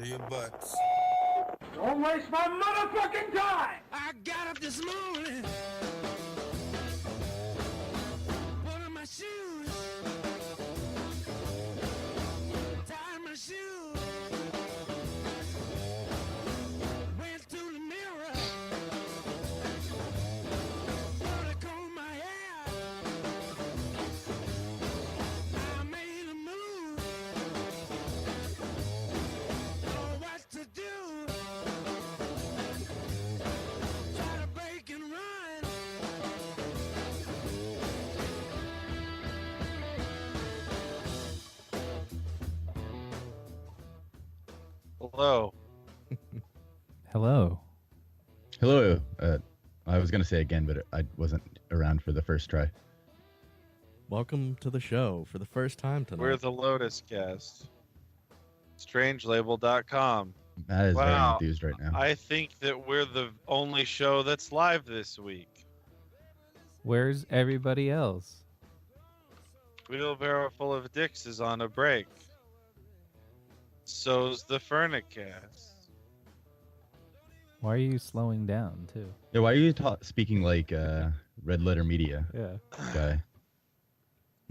of your butts. Don't waste my motherfucking time! I got up this morning, put on my shoes, tied my shoes, went to the mirror, started combing my hair. I made a move, know what to do. Try to break and run. Hello. Hello. Hello. I was going to say again, but I wasn't around for the first try. Welcome to the show for the first time tonight. We're the Lotus Cast. Strangelabel.com. Matt is very Wow. enthused right now. I think that we're the only show that's live this week. Where's everybody else? Wheelbarrow Full of Dicks is on a break. So's the Furnicast. Why are you slowing down too? Yeah, why are you speaking like Red Letter Media Yeah. guy?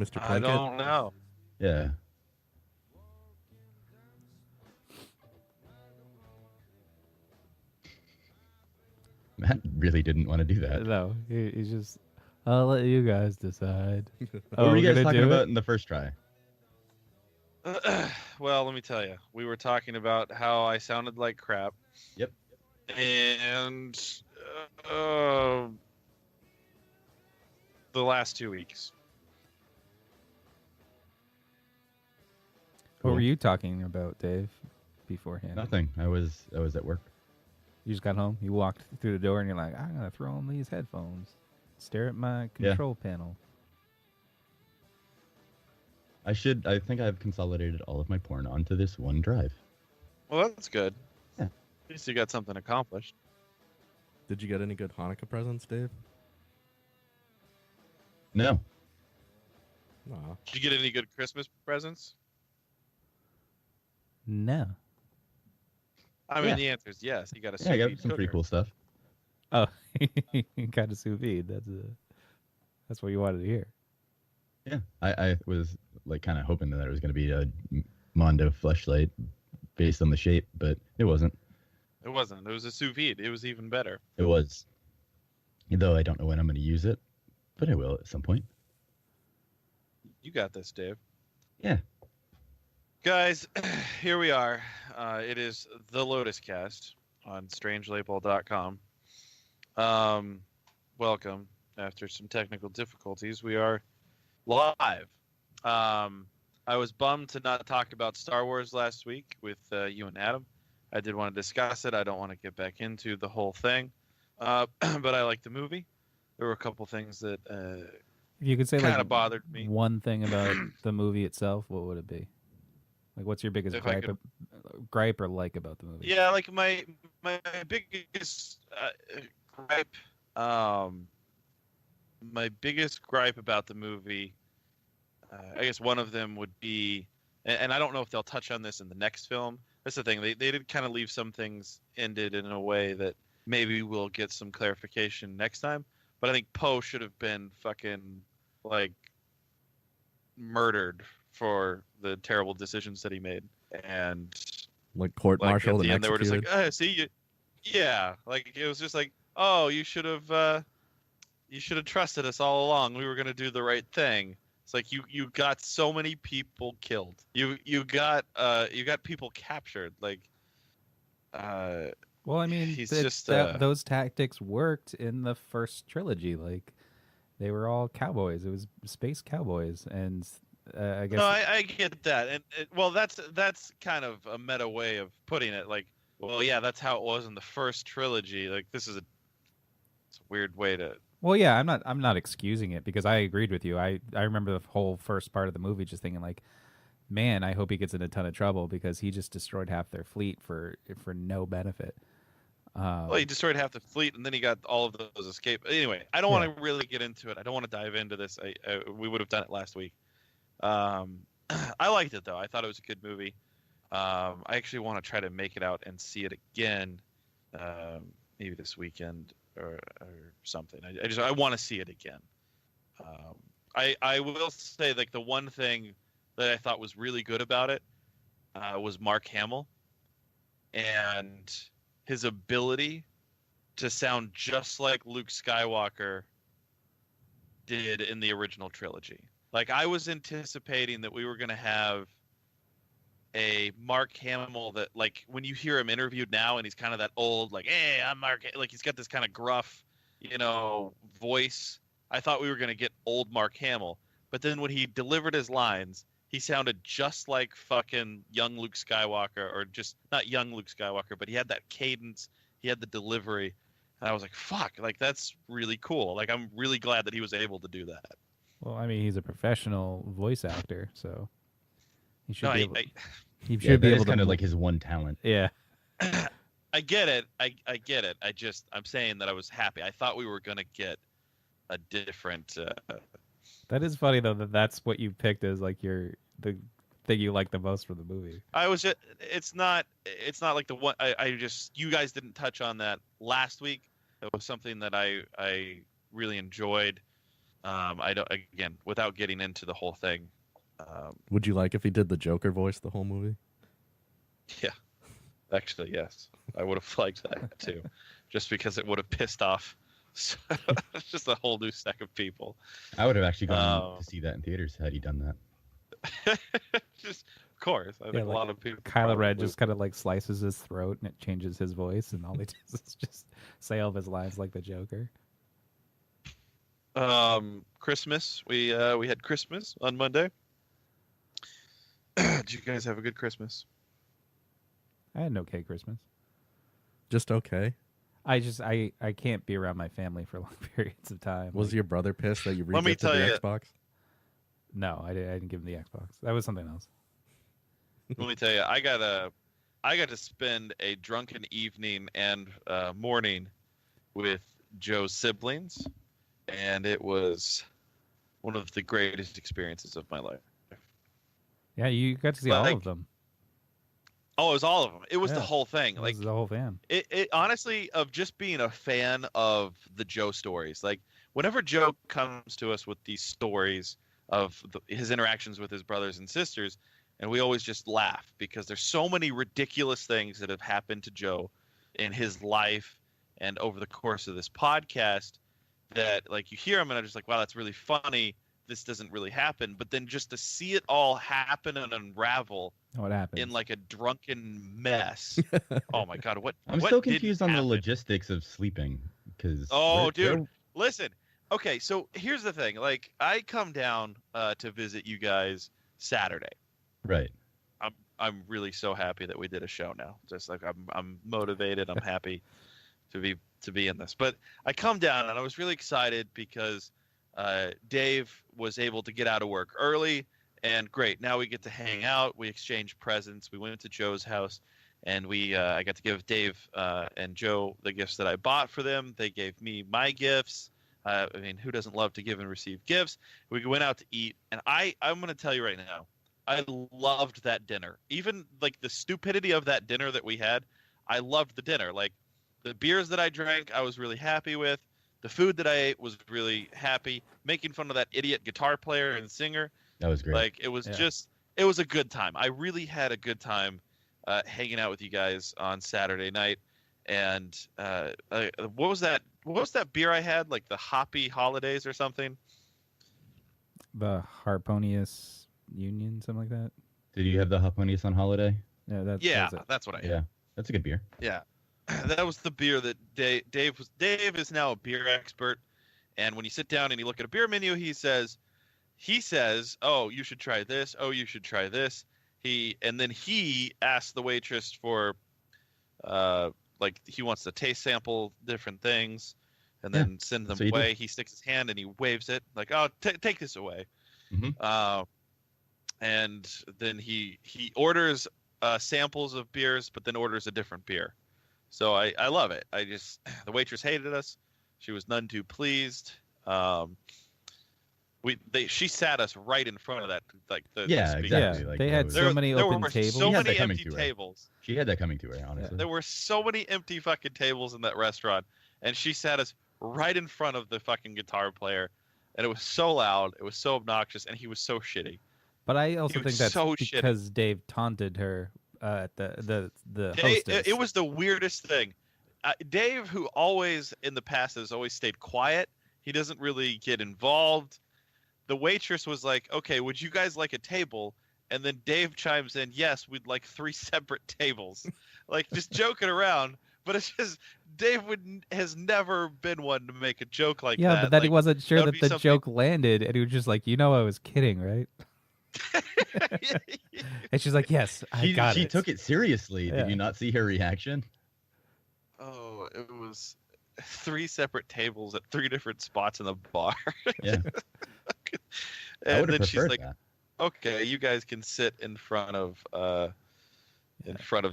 Mr. I Plunkett. don't know. Yeah. Matt really didn't want to do that. No, he's just. I'll let you guys decide. What were you we're guys gonna talking do about it? in the first try? Well, let me tell you. We were talking about how I sounded like crap. Yep. And the last 2 weeks. What were you talking about, Dave? Beforehand. Nothing. I was at work. You just got home. You walked through the door, and you're like, "I'm gonna throw on these headphones. Stare at my control panel." I think I've consolidated all of my porn onto this one drive. Well, that's good. Yeah. At least you got something accomplished. Did you get any good Hanukkah presents, Dave? No. No. Did you get any good Christmas presents? No. I mean, Yeah. the answer is yes. You got a Yeah, I got sous some vide pretty cooker. cool stuff. Oh, you got a sous vide. That's what you wanted to hear. Yeah. I was like kind of hoping that it was going to be a Mondo fleshlight based on the shape, but it wasn't. It wasn't. It was a sous vide. It was even better. It was. Though I don't know when I'm going to use it, but I will at some point. You got this, Dave. Yeah. Guys, here we are. It is the Lotus Cast on strangelabel.com. Welcome. After some technical difficulties, we are live. I was bummed to not talk about Star Wars last week with you and Adam. I did want to discuss it. I don't want to get back into the whole thing. But I liked the movie. There were a couple things that If you could say kind like of bothered me. one thing about the movie itself, what would it be? Like, what's your biggest If I gripe or like about the movie? Yeah, like my biggest gripe, my biggest gripe about the movie, I guess one of them would be, and I don't know if they'll touch on this in the next film. That's the thing; they did kind of leave some things ended in a way that maybe we'll get some clarification next time. But I think Poe should have been fucking like murdered for the terrible decisions that he made, and Like court-martialed at the and end, they were just like, executed? see you. Yeah, like it was just like, oh, you should have trusted us all along. We were gonna do the right thing. It's like you got so many people killed. You got people captured. Like, Well, I mean, he's it's just, those tactics worked in the first trilogy. Like, they were all cowboys. It was space cowboys, and I guess. no, I get that, and well, that's kind of a meta way of putting it. Like, well, yeah, that's how it was in the first trilogy. Like, it's a weird way to. Well, yeah, I'm not excusing it because I agreed with you. I remember the whole first part of the movie just thinking like, man, I hope he gets in a ton of trouble because he just destroyed half their fleet for no benefit. Well, he destroyed half the fleet, and then he got all of those escape. Anyway, I don't want to really get into it. I don't want to dive into this. We would have done it last week. I liked it though. I thought it was a good movie. I actually want to try to make it out and see it again, maybe this weekend or something. I want to see it again. I will say, like, the one thing that I thought was really good about it was Mark Hamill and his ability to sound just like Luke Skywalker did in the original trilogy. Like, I was anticipating that we were going to have a Mark Hamill that, like, when you hear him interviewed now and he's kind of that old, like, hey, I'm Mark, like, he's got this kind of gruff, voice. I thought we were going to get old Mark Hamill. But then when he delivered his lines, he sounded just like fucking young Luke Skywalker, or just not young Luke Skywalker, but he had that cadence, he had the delivery. And I was like, fuck, like, that's really cool. Like, I'm really glad that he was able to do that. Well, I mean, he's a professional voice actor, so he should No, be able. He Yeah, should be that able is to. kind of like his one talent. Yeah. I get it. I get it. I'm saying that I was happy. I thought we were gonna get a different. That is funny though. That's what you picked as like the thing you like the most from the movie. I was just. It's not like the one. I just. You guys didn't touch on that last week. It was something that I really enjoyed. I don't, again, without getting into the whole thing. Would you like if he did the Joker voice the whole movie? Yeah, actually, yes, I would have liked that too, just because it would have pissed off just a whole new stack of people. I would have actually gone to see that in theaters had he done that. Just, of course, I think Yeah, a like lot of people. Kylo Ren probably- just kind of like slices his throat and it changes his voice, and all he does is just say all of his lines like the Joker. Christmas. We had Christmas on Monday. Did you guys have a good Christmas? I had an okay Christmas. Just okay. I can't be around my family for long periods of time. Was Like, your brother pissed that you Let me re-gifted tell the you- Xbox? No, I didn't give him the Xbox. That was something else. Let me tell you, I got to spend a drunken evening and morning with Joe's siblings, and it was one of the greatest experiences of my life. Yeah, you got to see all Like, of them. Oh, it was all of them. It was the Yeah. whole thing. It Like, was the whole fam. it honestly, of just being a fan of the Joe stories. Like, whenever Joe comes to us with these stories of his interactions with his brothers and sisters, and we always just laugh because there's so many ridiculous things that have happened to Joe in his life and over the course of this podcast that, like, you hear him and I'm just like, wow, that's really funny. This doesn't really happen. But then just to see it all happen and unravel What happened? in like a drunken mess. Oh my God. What I'm what still didn't confused on the happen? logistics of sleeping because. Oh, dude. Listen. Okay, so here's the thing. Like, I come down to visit you guys Saturday. Right. I'm really so happy that we did a show now. Just like I'm motivated. I'm happy to be in this. But I come down and I was really excited because Dave was able to get out of work early, and great. Now we get to hang out. We exchanged presents. We went to Joe's house, and I got to give Dave and Joe the gifts that I bought for them. They gave me my gifts. I mean, who doesn't love to give and receive gifts? We went out to eat, and I'm going to tell you right now, I loved that dinner. Even like the stupidity of that dinner that we had, I loved the dinner. Like, the beers that I drank, I was really happy with. The food that I ate was really happy. Making fun of that idiot guitar player and singer, That was great. like, it was it was a good time. I really had a good time hanging out with you guys on Saturday night. And what was that? What was that beer I had? Like the Hoppy Holidays or something? The Harponius Union, something like that. Did you have the Harponius on holiday? Yeah, that Yeah, was it. that's what I had. Yeah, that's a good beer. Yeah, that was the beer that Dave was. Dave is now a beer expert, and when you sit down and you look at a beer menu, he says, "Oh, you should try this. Oh, you should try this." And then he asks the waitress for, like, he wants to taste sample different things, and then send them So you did. away. He sticks his hand and he waves it like, "Oh, take this away." Mhm. And then he orders samples of beers, but then orders a different beer. So I love it. The waitress hated us. She was none too pleased. She sat us right in front of that, like the Yeah, speaker. exactly. Yeah, Like, they had was- so many there open were tables. so She had many that coming empty to her. tables. She had that coming to her, honestly. There were so many empty fucking tables in that restaurant, and she sat us right in front of the fucking guitar player, and it was so loud, it was so obnoxious, and he was so shitty. But I also was think that's so shitty. because Dave taunted her at the Dave, hostess. it was the weirdest thing. Dave, who always in the past has always stayed quiet, he doesn't really get involved. The waitress was like, "Okay, would you guys like a table?" And then Dave chimes in, "Yes, we'd like 3 separate tables," like just joking around. But it's just Dave has never been one to make a joke like that. Yeah, but then he Like, wasn't sure that would that be the something- joke landed, and he was just like, "You know, I was kidding, right?" And she's like, "Yes, I got She it." took it seriously. Yeah. Did you not see her reaction? Oh, it was 3 separate tables at 3 different spots in the bar. Yeah. I And would have then she's preferred like, that. "Okay, you guys can sit in front of They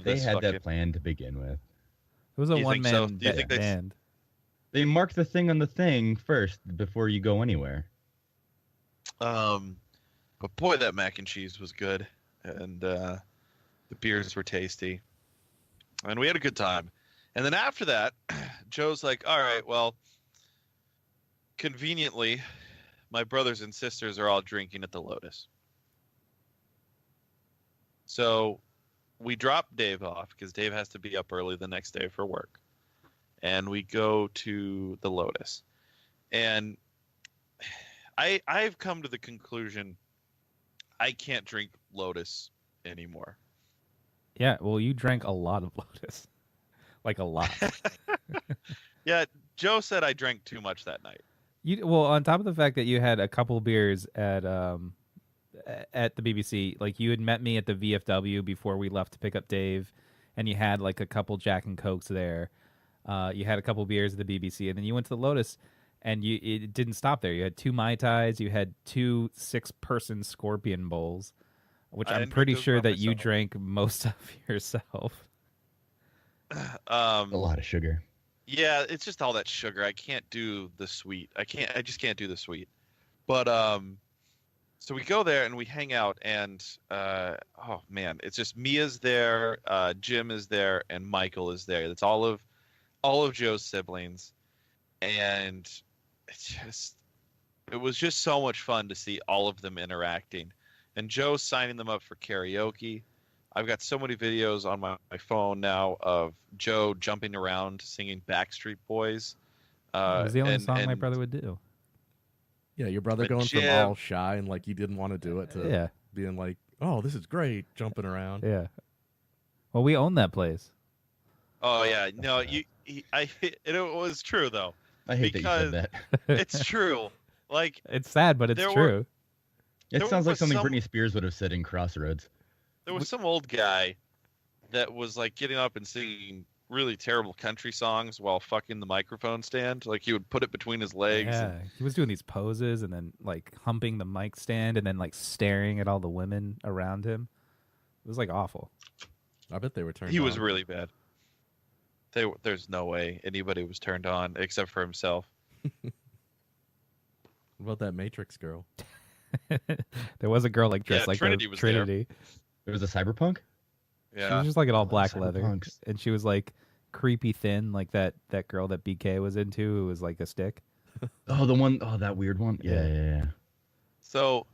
this had fucking." that plan to begin with. It was a Do you think so? one-man Do you think they- band. They mark the thing on the thing first before you go anywhere. But boy, that mac and cheese was good, and the beers were tasty, and we had a good time. And then after that, Joe's like, "All right, well, conveniently, my brothers and sisters are all drinking at the Lotus." So we drop Dave off because Dave has to be up early the next day for work, and we go to the Lotus. And I've come to the conclusion I can't drink Lotus anymore. Yeah, well, you drank a lot of Lotus, like a lot. Yeah, Joe said I drank too much that night. Well, on top of the fact that you had a couple beers at the BBC, like you had met me at the VFW before we left to pick up Dave, and you had like a couple Jack and Cokes there. You had a couple beers at the BBC, and then you went to the Lotus, and it didn't stop there. You had 2 Mai Tais, you had 2 6-person Scorpion Bowls, which I I'm didn't pretty drink those sure by that you myself. drank most of yourself. A lot of sugar. Yeah, it's just all that sugar. I can't do the sweet. I just can't do the sweet. But so we go there and we hang out, and oh man, it's just Mia's there, Jim is there, and Michael is there. That's all of Joe's siblings, and it was just so much fun to see all of them interacting, and Joe signing them up for karaoke. I've got so many videos on my phone now of Joe jumping around singing Backstreet Boys. It was the only and- song my and- brother would do. Yeah, your brother But going from Jim- all shy and like you didn't want to do it to Yeah, being like, "Oh, this is great," jumping around. yeah. Well, we own that place. Oh yeah, no, it was true though. I hate Because- that you said that. It's true. Like It's sad, but it's There were- true. It There sounds like was something some- Britney Spears would have said in Crossroads. there was some old guy that was like getting up and singing really terrible country songs while fucking the microphone stand. Like he would put it between his legs. Yeah, he was doing these poses and then like humping the mic stand and then like staring at all the women around him. It was like awful. I bet they were turned. He was on. really bad. There's no way anybody was turned on except for himself. What about that Matrix girl? There was a girl like dressed Yeah, like Trinity a was there. Trinity. It was a cyberpunk? She Yeah. was just like in all black leather, Cyberpunks. and she was like creepy thin, like that girl that BK was into, who was like a stick. Oh, the one, oh, that weird one? Yeah. Yeah. So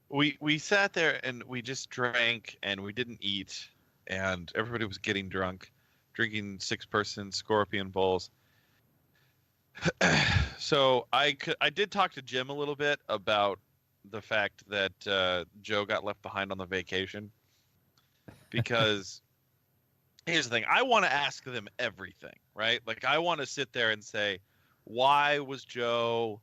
we sat there and we just drank and we didn't eat, and everybody was getting drunk, drinking 6-person Scorpion Bowls. So I did talk to Jim a little bit about the fact that Joe got left behind on the vacation, because here's the thing: I want to ask them everything, right? Like I want to sit there and say, why was Joe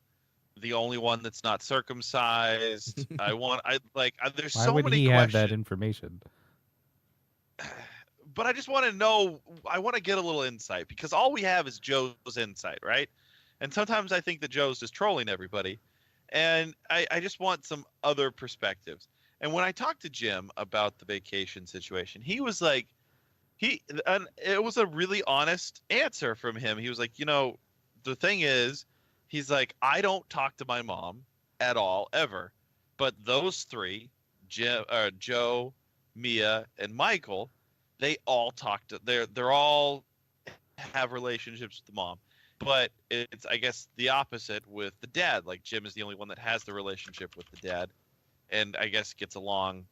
the only one that's not circumcised? There's Why so would many he questions. have that information? But I just want to know. I want to get a little insight, because all we have is Joe's insight, right? And sometimes I think that Joe's just trolling everybody, and I just want some other perspectives. And when I talked to Jim about the vacation situation, he was like, and it was a really honest answer from him. He was like, the thing is, he's like, I don't talk to my mom at all ever. But those three, Joe, Mia, and Michael, they all talk to. They're all have relationships with the mom. But it's, I guess, the opposite with the dad. Like, Jim is the only one that has the relationship with the dad, and I guess gets along,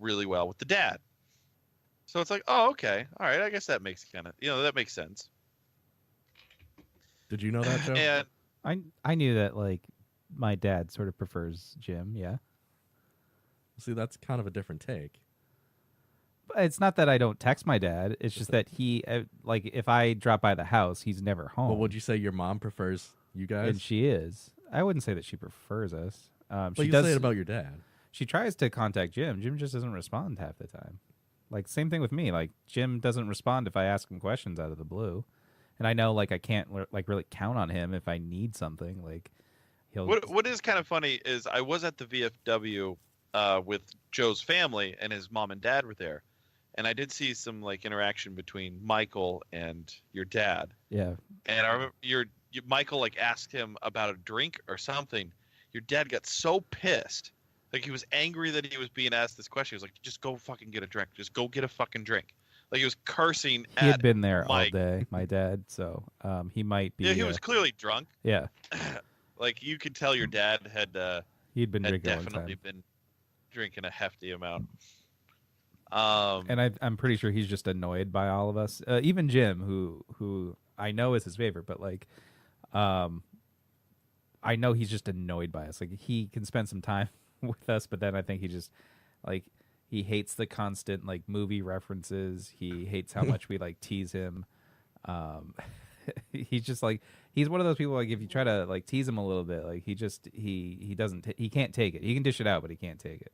really well with the dad. So it's like, oh, okay, all right. I guess that makes that makes sense. Did you know that, Joe? And I knew that, like, my dad sort of prefers Jim. Yeah. See, that's kind of a different take. But it's not that I don't text my dad. It's just that he, like, if I drop by the house, he's never home. Well, would you say your mom prefers you guys? And she is. I wouldn't say that she prefers us. But she you does say it about your dad. She tries to contact Jim. Jim just doesn't respond half the time. Like, same thing with me. Like, Jim doesn't respond if I ask him questions out of the blue. And I know, like, I can't, like, really count on him if I need something. Like, he'll... What is kind of funny is I was at the VFW with Joe's family, and his mom and dad were there. And I did see some, like, interaction between Michael and your dad. Yeah. And I remember Michael, like, asked him about a drink or something. Your dad got so pissed. Like, he was angry that he was being asked this question. He was like, just go fucking get a drink. Just go get a fucking drink. Like, he was cursing at He had been there Mike. all day, my dad, so he might be... Yeah, he was clearly drunk. Yeah. Like, you could tell your dad had He'd been drinking all the definitely time. been drinking a hefty amount. And I'm pretty sure he's just annoyed by all of us. Even Jim, who I know is his favorite, but, like, I know he's just annoyed by us. Like, he can spend some time with us, but then I think he just, like, he hates the constant, like, movie references. He hates how much we, like, tease him. He's just, like, he's one of those people, like, if you try to, like, tease him a little bit, like, he just he doesn't he can't take it. He can dish it out, but he can't take it.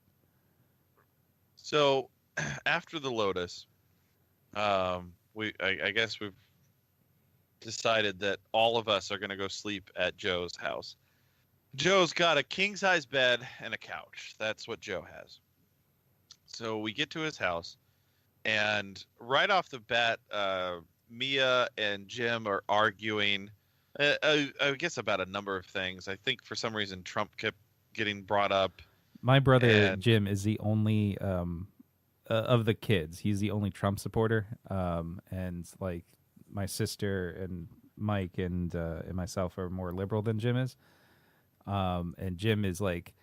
So after the Lotus, I guess we've decided that all of us are going to go sleep at Joe's house. Joe's got a king-size bed and a couch. That's what Joe has. So we get to his house, and right off the bat, Mia and Jim are arguing, I guess, about a number of things. I think for some reason Trump kept getting brought up. My brother Jim is the only of the kids. He's the only Trump supporter, and, like, my sister and Mike and myself are more liberal than Jim is. And Jim is, like,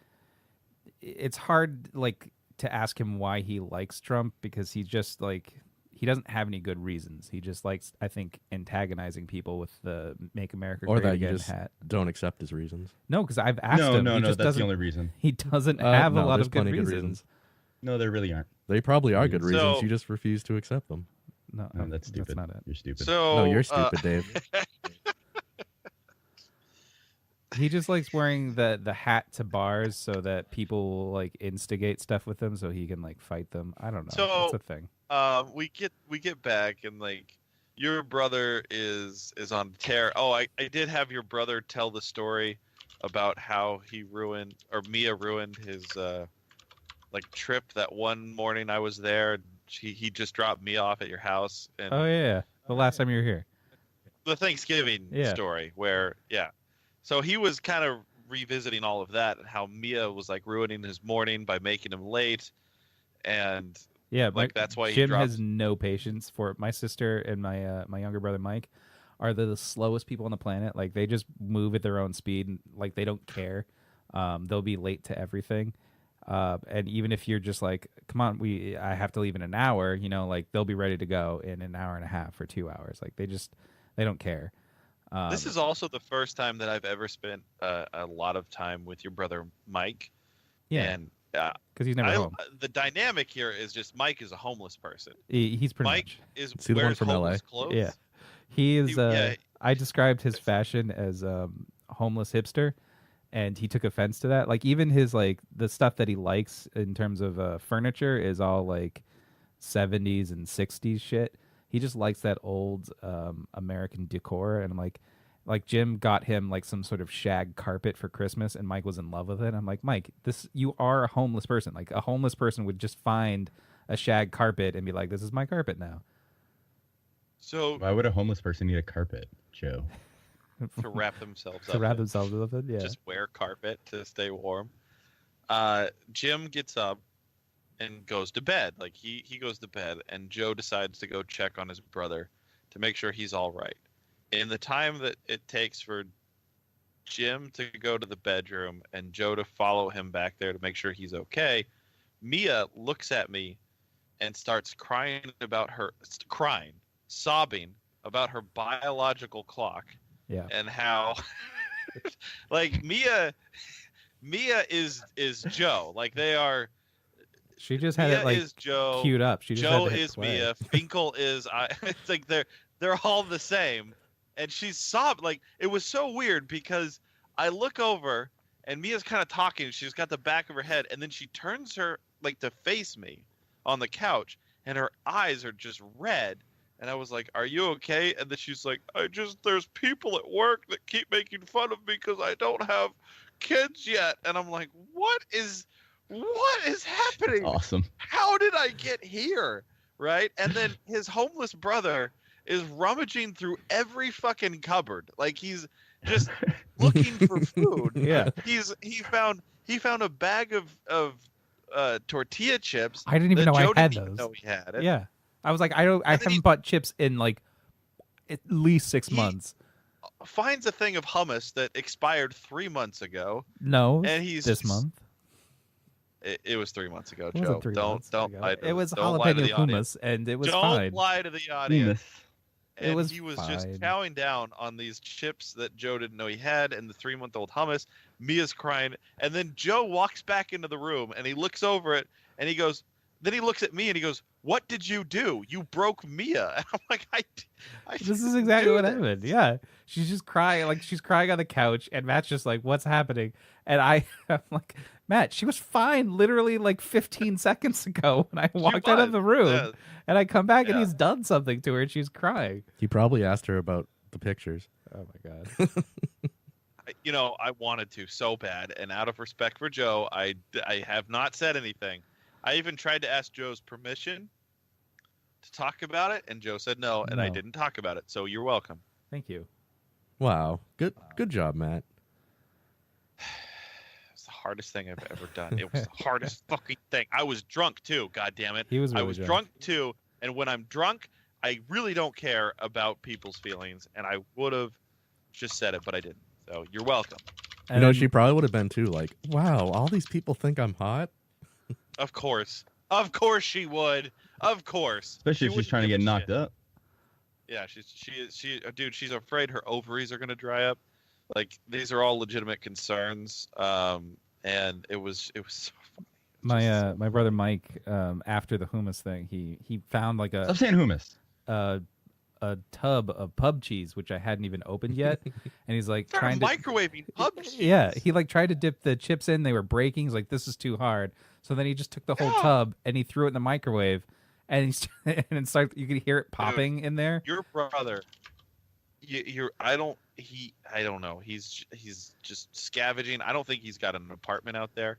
it's hard, like, to ask him why he likes Trump, because he just, like, he doesn't have any good reasons. He just likes, I think, antagonizing people with the "Make America Or Great that you Again" just hat. don't accept his reasons. No, because I've asked him. No, He just that's doesn't, the only reason. He doesn't have a No, lot there's of good plenty reasons. No, there really aren't. They probably are good So- reasons. You just refuse to accept them. No, No, that's stupid. That's not it. You're stupid. So No, you're stupid, Dave. He just likes wearing the hat to bars so that people will, like, instigate stuff with him so he can, like, fight them. I don't know. So- It's a thing. we get back, and, like, your brother is on tear. Oh, I did have your brother tell the story about how he ruined, or Mia ruined his like, trip that one morning I was there. He just dropped me off at your house, and Oh yeah, the last time you were here. the Thanksgiving Yeah. story where so he was kind of revisiting all of that and how Mia was, like, ruining his morning by making him late, and Yeah, like, that's why he Jim dropped. has no patience for it. My sister and my my younger brother Mike are the slowest people on the planet. Like, they just move at their own speed, and, like, they don't care. They'll be late to everything. And even if you're just like, come on, I have to leave in an hour, like, they'll be ready to go in an hour and a half or 2 hours. Like, they don't care. This is also the first time that I've ever spent a lot of time with your brother Mike. Yeah, And because he's never home. the dynamic here is just Mike is a homeless person. He's pretty Mike much. is Is he the one wears from LA? homeless clothes. Yeah. He is. Yeah. I described his fashion as homeless hipster, and he took offense to that. Like, even his, like, the stuff that he likes in terms of furniture is all, like, 70s and 60s shit. He just likes that old American decor, and I'm like Jim got him, like, some sort of shag carpet for Christmas, and Mike was in love with it. I'm like, Mike, you are a homeless person. Like, a homeless person would just find a shag carpet and be like, this is my carpet now. So Why would a homeless person need a carpet, Joe? to wrap themselves to up. wrap in. themselves up in. Yeah. Just wear carpet to stay warm. Jim gets up and goes to bed. Like he goes to bed, and Joe decides to go check on his brother to make sure he's all right. In the time that it takes for Jim to go to the bedroom and Joe to follow him back there to make sure he's okay, Mia looks at me and starts sobbing about her biological clock Yeah. and how like Mia is Joe. Like they are. She just had Mia it like is Joe. queued up. She just Joe had to hit is play. Mia. Finkel is I. It's like they're all the same, and she's sobbing. Like it was so weird because I look over and Mia's kind of talking. She's got the back of her head, and then she turns her like to face me on the couch, and her eyes are just red. And I was like, "Are you okay?" And then she's like, there's people at work that keep making fun of me because I don't have kids yet." And I'm like, what is happening? Awesome. How did I get here? Right? And then his homeless brother is rummaging through every fucking cupboard. Like he's just looking for food. Yeah. He found a bag of tortilla chips. I didn't even that know Joe I had didn't even those. know he had it. Yeah. I was like, I then haven't he- bought chips in like at least 6 months. Finds a thing of hummus that expired 3 months ago. No, And he's this month. It was 3 months ago, It wasn't Joe. 3 Don't months don't ago. lie to It was don't lie to jalapeno the audience. hummus, and it was Don't fine. lie to the audience. And It was he was just fine. chowing down on these chips that Joe didn't know he had and the 3-month-old hummus. Mia's crying. And then Joe walks back into the room and he looks over it and he goes, then he looks at me and he goes, "What did you do? You broke Mia." And I'm like, I This is exactly do what this." happened. Yeah. She's just crying. Like, she's crying on the couch, and Matt's just like, "What's happening?" And I'm like, "Matt, she was fine literally like 15 seconds ago when I walked out of was, the room." yeah. And I come back and Yeah. he's done something to her and she's crying. He probably asked her about the pictures. Oh my God. I wanted to so bad. And out of respect for Joe, I have not said anything. I even tried to ask Joe's permission to talk about it, and Joe said no, and I No. didn't talk about it. So you're welcome. Thank you. Wow. Good job, Matt. It's the hardest thing I've ever done. It was the hardest fucking thing. I was drunk too, god damn it. He was I really was drunk. drunk too, and when I'm drunk, I really don't care about people's feelings, and I would have just said it, but I didn't. So you're welcome. And you know, then- she probably would have been too. Like, wow, all these people think I'm hot. Of course she would. Of course. Especially if she's trying to get knocked up. Yeah, dude, she's afraid her ovaries are gonna dry up. Like these are all legitimate concerns. And it was so funny. my brother Mike, after the hummus thing, he found like Stop saying hummus. a tub of pub cheese which I hadn't even opened yet, and he's like Start trying to microwaving pub cheese. Yeah, he like tried to dip the chips in. They were breaking. He's like, "This is too hard." So then he just took the whole Yeah. tub and he threw it in the microwave, and and started. You could hear it popping in there. Your brother, I don't know. He's just scavenging. I don't think he's got an apartment out there.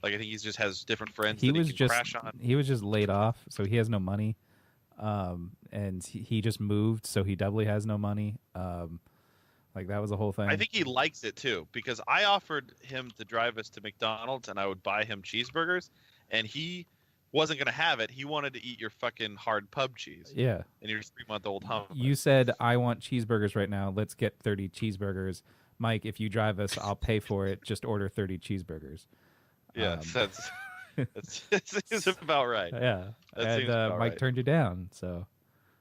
Like I think he just has different friends He that was he can just crash on. he was just laid off, so he has no money. And he just moved, so he doubly has no money. Like that was the whole thing. I think he likes it too because I offered him to drive us to McDonald's and I would buy him cheeseburgers, and he wasn't gonna have it. He wanted to eat your fucking hard pub cheese Yeah. and your 3-month-old hummus. You said, "I want cheeseburgers right now. Let's get 30 cheeseburgers." Mike, if you drive us, I'll pay for it. Just order 30 cheeseburgers. Yes, that's about right. Yeah. That And seems about Mike right. turned you down, so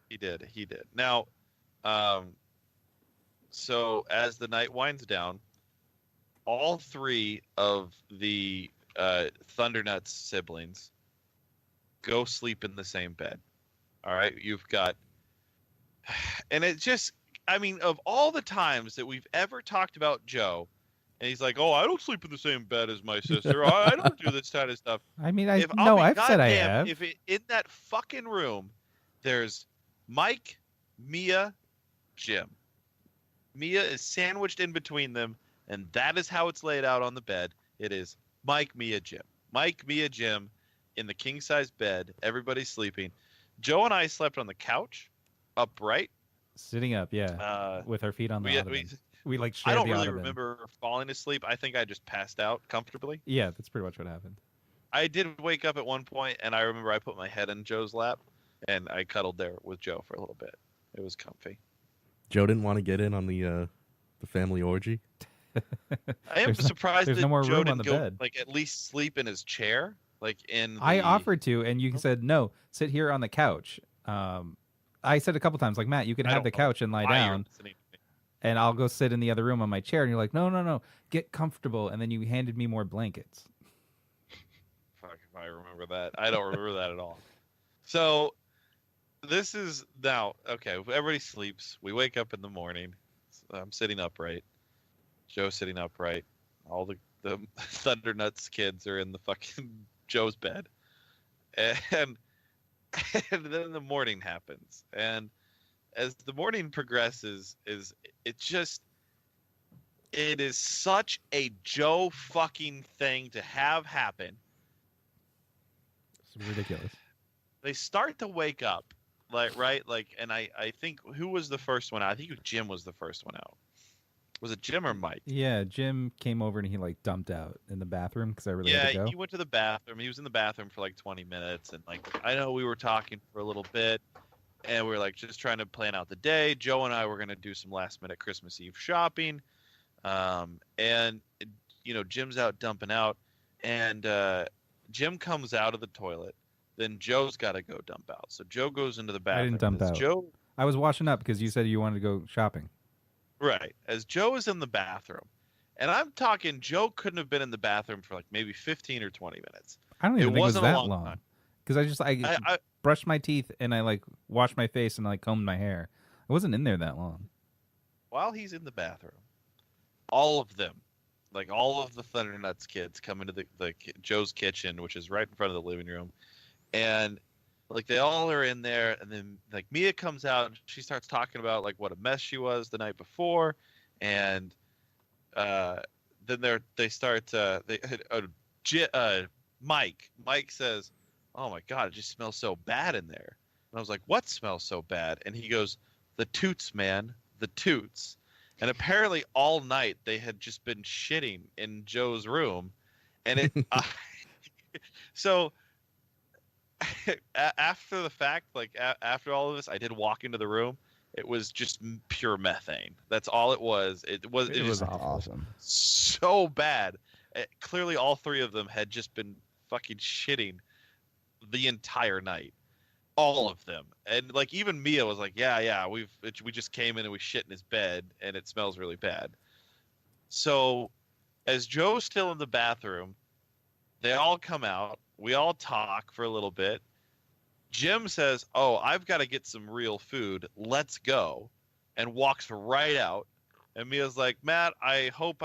He did. Now, so as the night winds down, all 3 of the Thundernuts siblings go sleep in the same bed. All right, you've got, and it just, I mean, of all the times that we've ever talked about Joe, and he's like, "Oh, I don't sleep in the same bed as my sister. I don't do this kind of stuff." I mean, I'll be I've said I goddamn have. If in that fucking room, there's Mike, Mia, Jim. Mia is sandwiched in between them, and that is how it's laid out on the bed. It is Mike, Mia, Jim. Mike, Mia, Jim in the king-size bed. Everybody's sleeping. Joe and I slept on the couch, upright, Sitting up, yeah, with our feet on the ottoman. We like shared I don't the really ottoman. remember falling asleep. I think I just passed out comfortably. Yeah, that's pretty much what happened. I did wake up at one point, and I remember I put my head in Joe's lap, and I cuddled there with Joe for a little bit. It was comfy. Joe didn't want to get in on the family orgy. I am surprised there's that no more Joe room on didn't the go bed. like at least sleep in his chair, like in. I the- offered to, and you said no. Sit here on the couch. I said a couple times, like, Matt, you can I have don't the know couch and lie why you're down, listening to me. and I'll go sit in the other room on my chair. And you're like, no, get comfortable. And then you handed me more blankets. Fuck if I remember that. I don't remember that at all. So this is now okay. Everybody sleeps. We wake up in the morning. I'm sitting upright. Joe's sitting upright. All the Thundernuts kids are in the fucking Joe's bed, and then the morning happens. And as the morning progresses, it is such a Joe fucking thing to have happen. It's ridiculous. They start to wake up, and I think who was the first one out? I think Jim was the first one out. Was it Jim or Mike? Yeah, Jim came over and he like dumped out in the bathroom because I really had to go. He went to the bathroom. He was in the bathroom for like 20 minutes, and like I know we were talking for a little bit, and we were like just trying to plan out the day. Joe and I were gonna do some last minute Christmas Eve shopping, and Jim's out dumping out, and Jim comes out of the toilet. Then Joe's got to go dump out. So Joe goes into the bathroom. I didn't dump out. Joe, I was washing up because you said you wanted to go shopping. right. As Joe is in the bathroom, and I'm talking, Joe couldn't have been in the bathroom for like maybe 15 or 20 minutes. I don't even think it was wasn't a that long long. time. Because I brushed my teeth and I like washed my face and like combed my hair. I wasn't in there that long. While he's in the bathroom, all of them, like all of the Thundernuts kids, come into the Joe's kitchen, which is right in front of the living room, and like they all are in there, and then like Mia comes out and she starts talking about like what a mess she was the night before, and then Mike says, "Oh my God, it just smells so bad in there." And I was like, "What smells so bad?" And he goes, "The toots, man, the toots." And apparently all night they had just been shitting in Joe's room, and it. So after the fact, like after all of this, I did walk into the room. It was just pure methane. That's all it was. It was awesome. So bad. Clearly, all three of them had just been fucking shitting the entire night. All of them. And like even Mia was like, yeah, we just came in and we shit in his bed and it smells really bad. So as Joe's still in the bathroom, they all come out. We all talk for a little bit. Jim says, "Oh, I've got to get some real food. Let's go," and walks right out. And Mia's like, "Matt, I hope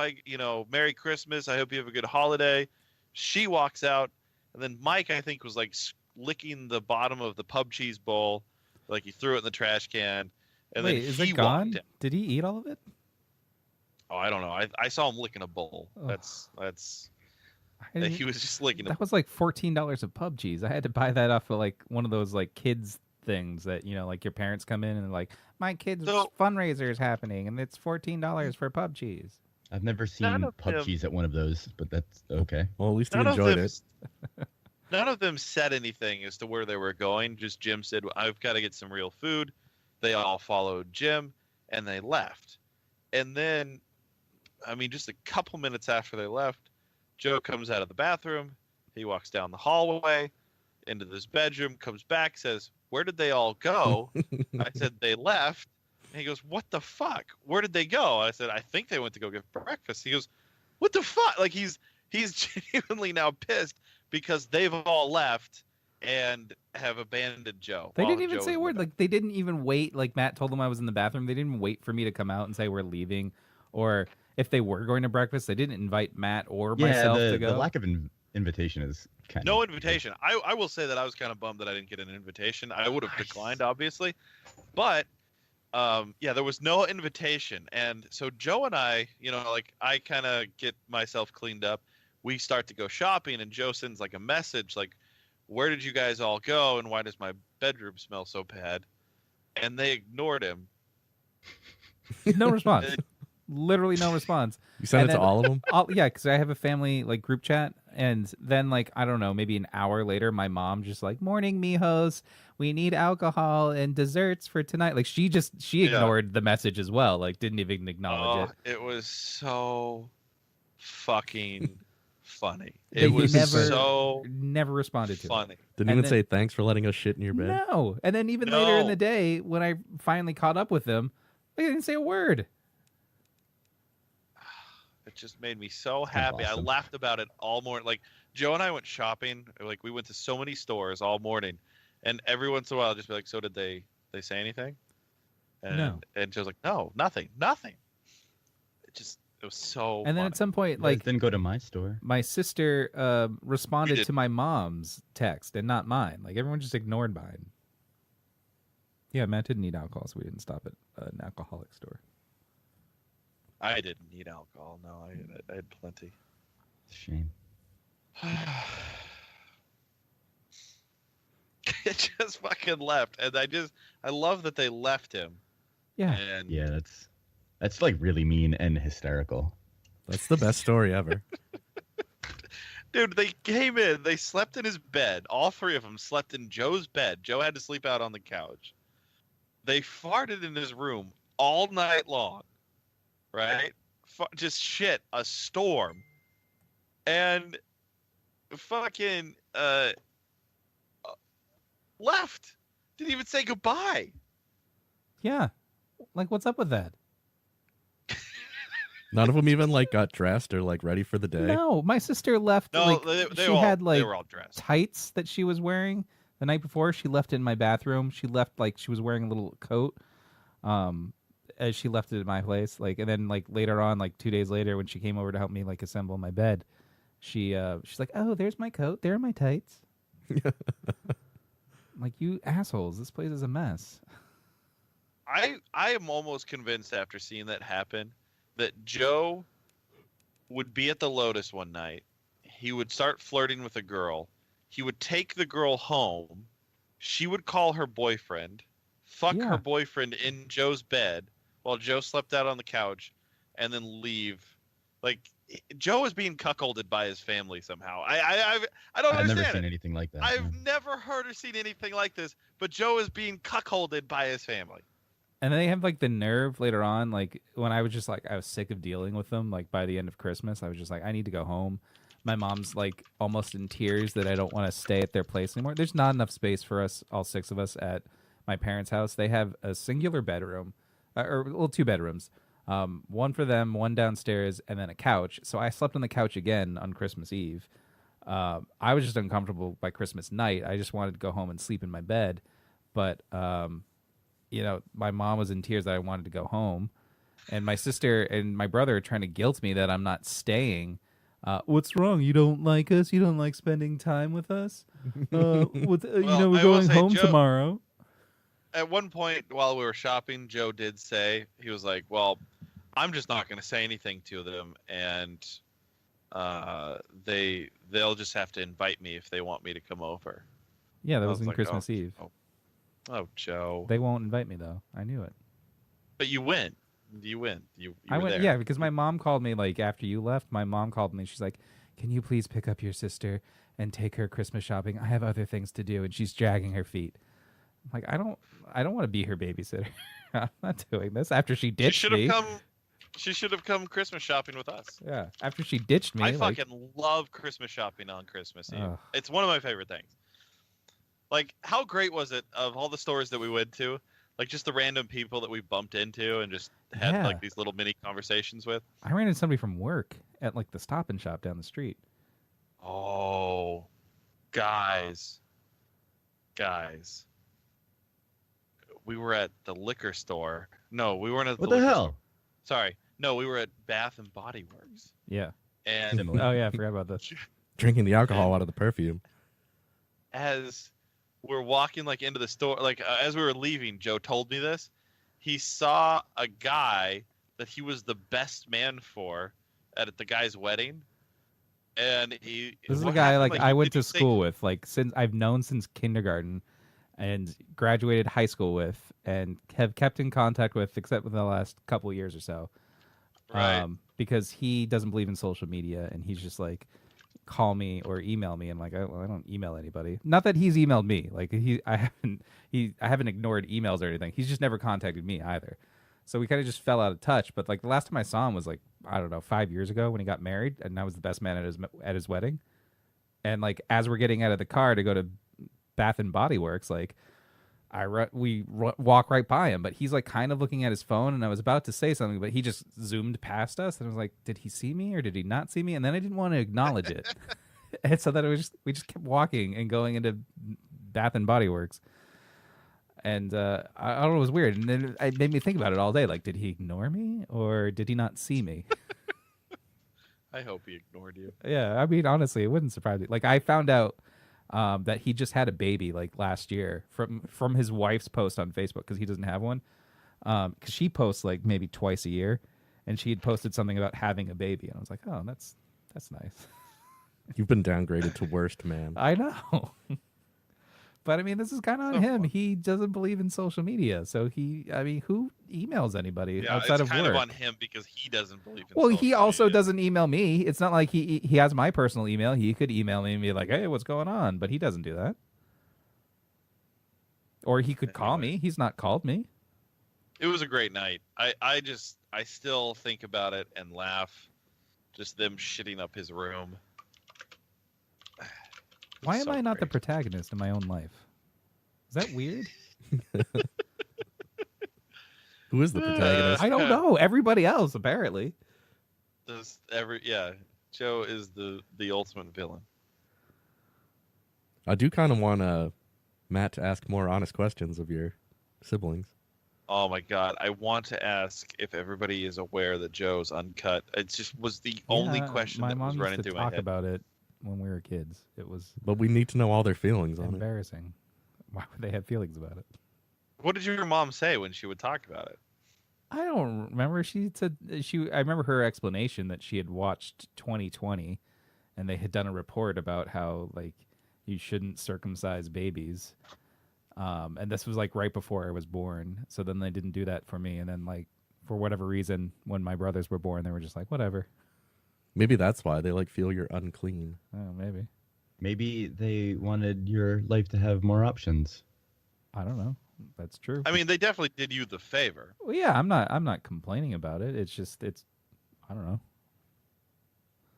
Merry Christmas. I hope you have a good holiday." She walks out, and then Mike, I think, was like licking the bottom of the pub cheese bowl, like he threw it in the trash can. And Wait, then is he it gone? walked out. Did he eat all of it? Oh, I don't know. I saw him licking a bowl. Ugh. That's I didn't- he was just licking. That was like $14 of pub cheese. I had to buy that off of like one of those like kids things that like your parents come in and they're like, my kids' fundraiser is happening and it's $14 for pub cheese. I've never None seen of pub them- cheese at one of those, but that's okay. Well, at least you None of enjoyed them- it. None of them said anything as to where they were going. Just Jim said, "I've got to get some real food." They all followed Jim, and they left. And then, just a couple minutes after they left, Joe comes out of the bathroom. He walks down the hallway into this bedroom, comes back, says, "Where did they all go?" I said, "They left." And he goes, "What the fuck? Where did they go?" I said, "I think they went to go get breakfast." He goes, "What the fuck?" Like he's genuinely now pissed because they've all left and have abandoned Joe. They while didn't even Joe say a was in word. the Like they didn't even wait. Like Matt told them I was in the bathroom. They didn't even wait for me to come out and say we're leaving. Or if they were going to breakfast, they didn't invite Matt or myself to go. The lack of invitation is kind No of invitation. I will say that I was kind of bummed that I didn't get an invitation. I would have declined, obviously. But, there was no invitation. And so Joe and I, I kind of get myself cleaned up. We start to go shopping, and Joe sends, like, a message, like, "Where did you guys all go, and why does my bedroom smell so bad?" And they ignored him. No response. Literally no response. You sent And it to then- all of them? Yeah, because I have a family like group chat, and then like I don't know, maybe an hour later, my mom just like, "Morning, mijos. We need alcohol and desserts for tonight." Like she Yeah. ignored the message as well. Like didn't even acknowledge it. It was so fucking funny. They It was never so never responded to it. funny. Didn't And even then- say thanks for letting us shit in your bed? No. And then even later in No. the day, when I finally caught up with them, they didn't say a word. It just made me so That's kinda happy. I awesome. laughed about it all morning. Like Joe and I went shopping. Like we went to so many stores all morning, and every once in a while, I'd just be like, "So did they say anything?" And, No. And Joe's like, "No, nothing." It was so. And then funny. at some point, You guys like didn't go to my store. my sister responded did. to my mom's text and not mine. Like everyone just ignored mine. Yeah, Matt didn't need alcohol, so we didn't stop at an alcoholic store. I didn't need alcohol. No, I had plenty. It's a shame. It just fucking left, and I love that they left him. Yeah. And Yeah, that's like really mean and hysterical. That's the best story ever. dude, they came in, they slept in his bed. All three of them slept in Joe's bed. Joe had to sleep out on the couch. They farted in his room all night long, right? Just shit, a storm. And fucking left. Didn't even say goodbye. Yeah. Like, what's up with that? None of them even like got dressed or like ready for the day. No, my sister left. No, like, they she were all, had like they were all dressed. tights that she was wearing the night before. She left it in my bathroom. She left like she was wearing a little coat. As she left it at my place, like, and then like later on, like 2 days later, when she came over to help me like assemble my bed, she's like, "Oh, there's my coat. There are my tights." Like, you assholes! This place is a mess. I am almost convinced after seeing that happen that Joe would be at the Lotus one night. He would start flirting with a girl. He would take the girl home. She would call her boyfriend, fuck Yeah. her boyfriend in Joe's bed while Joe slept out on the couch, and then leave. Like, Joe is being cuckolded by his family somehow. I don't I've never understand seen it. anything like that. I've yeah. never heard or seen anything like this, but Joe is being cuckolded by his family. And they have like the nerve later on, like when I was just like, I was sick of dealing with them. Like by the end of Christmas, I was just like, I need to go home. My mom's like almost in tears that I don't want to stay at their place anymore. There's not enough space for us, all six of us, at my parents' house. They have a singular bedroom, or well, two bedrooms, one for them, one downstairs, and then a couch. So I slept on the couch again on Christmas Eve. I was just uncomfortable by Christmas night. I just wanted to go home and sleep in my bed, but you know, my mom was in tears that I wanted to go home, and my sister and my brother are trying to guilt me that I'm not staying. What's wrong? You don't like us? You don't like spending time with us? You know, Well, we're I will going say, home Joe- tomorrow. At one point while we were shopping, Joe did say, he was like, well, I'm just not going to say anything to them, and they'll just have to invite me if they want me to come over. Yeah, that I was was on like, Christmas oh, Eve. Oh, Joe. They won't invite me though. I knew it. But you went. You went. You I were went, there. yeah, because my mom called me like after you left. My mom called me. She's like, "Can you please pick up your sister and take her Christmas shopping? I have other things to do." And she's dragging her feet. I'm like, I don't want to be her babysitter. I'm not doing this. After she She ditched should me. have come. She should have come Christmas shopping with us. Yeah, after she ditched me. I like, fucking love Christmas shopping on Christmas Eve. Ugh. It's one of my favorite things. Like, how great was it of all the stores that we went to? Like, just the random people that we bumped into and just had Yeah. like these little mini conversations with. I ran into somebody from work at like the Stop and Shop down the street. Oh, guys. We were at the liquor store. No, we weren't at What the the liquor hell? store. Sorry. No, we were at Bath and Body Works. Yeah. And Similar. Oh yeah, I forgot about this. Drinking the alcohol out of the perfume. as we're walking like into the store, like as we were leaving, Joe told me this. He saw a guy that he was the best man for at the guy's wedding, and he. This is a what guy happened? like I he- went did to he say- school with, like since I've known since kindergarten. and graduated high school with, and have kept in contact with, except within the last couple of years or so. Right. Because he doesn't believe in social media, and he's just like, call me or email me. And like, I don't email anybody. Not that he's emailed me. Like I haven't ignored emails or anything. He's just never contacted me either. So we kind of just fell out of touch. But like the last time I saw him was like, I don't know, 5 years ago when he got married, and I was the best man at his wedding. And like as we're getting out of the car to go to Bath and Body Works, like walk right by him, but he's like kind of looking at his phone, and I was about to say something, but he just zoomed past us, and I was like, did he see me or did he not see me? And then I didn't want to acknowledge it. And so then we just kept walking and going into Bath and Body Works. And I don't know, it was weird. And then it made me think about it all day. Like, did he ignore me or did he not see me? I hope he ignored you. Yeah, I mean, honestly, it wouldn't surprise me. Like, I found out that he just had a baby like last year from his wife's post on Facebook, because he doesn't have one. Because she posts like maybe twice a year, and she had posted something about having a baby, and I was like, oh, that's nice. You've been downgraded to worst man. I know. But I mean, this is kind of on him. He doesn't believe in social media, so who emails anybody Yeah, outside it's of kind work? of on him because he doesn't believe in. Well, he social also media. doesn't email me. It's not like he has my personal email. He could email me and be like, "Hey, what's going on?" But he doesn't do that. Or he could call me. He's not called me. It was a great night. I still think about it and laugh. Just them shitting up his room. Why am So I not the great. protagonist in my own life? Is that weird? Who is the protagonist? I don't know. Everybody else, apparently. Joe is the ultimate villain. I do kind of want Matt to ask more honest questions of your siblings. Oh my god! I want to ask if everybody is aware that Joe's uncut. It just was the only Yeah, question my that mom was used running to through my talk head. about it when we were kids. It was But we need to know all their feelings on it. embarrassing. Why would they have feelings about it? What did your mom say when she would talk about it? I don't remember. She said I remember her explanation that she had watched 2020, and they had done a report about how like you shouldn't circumcise babies. And this was like right before I was born. So then they didn't do that for me. And then like for whatever reason, when my brothers were born, they were just like, whatever. Maybe that's why they like feel you're unclean. Oh, maybe. Maybe they wanted your life to have more options. I don't know. That's true. I mean, they definitely did you the favor. Well, yeah, I'm not complaining about it. It's just I don't know.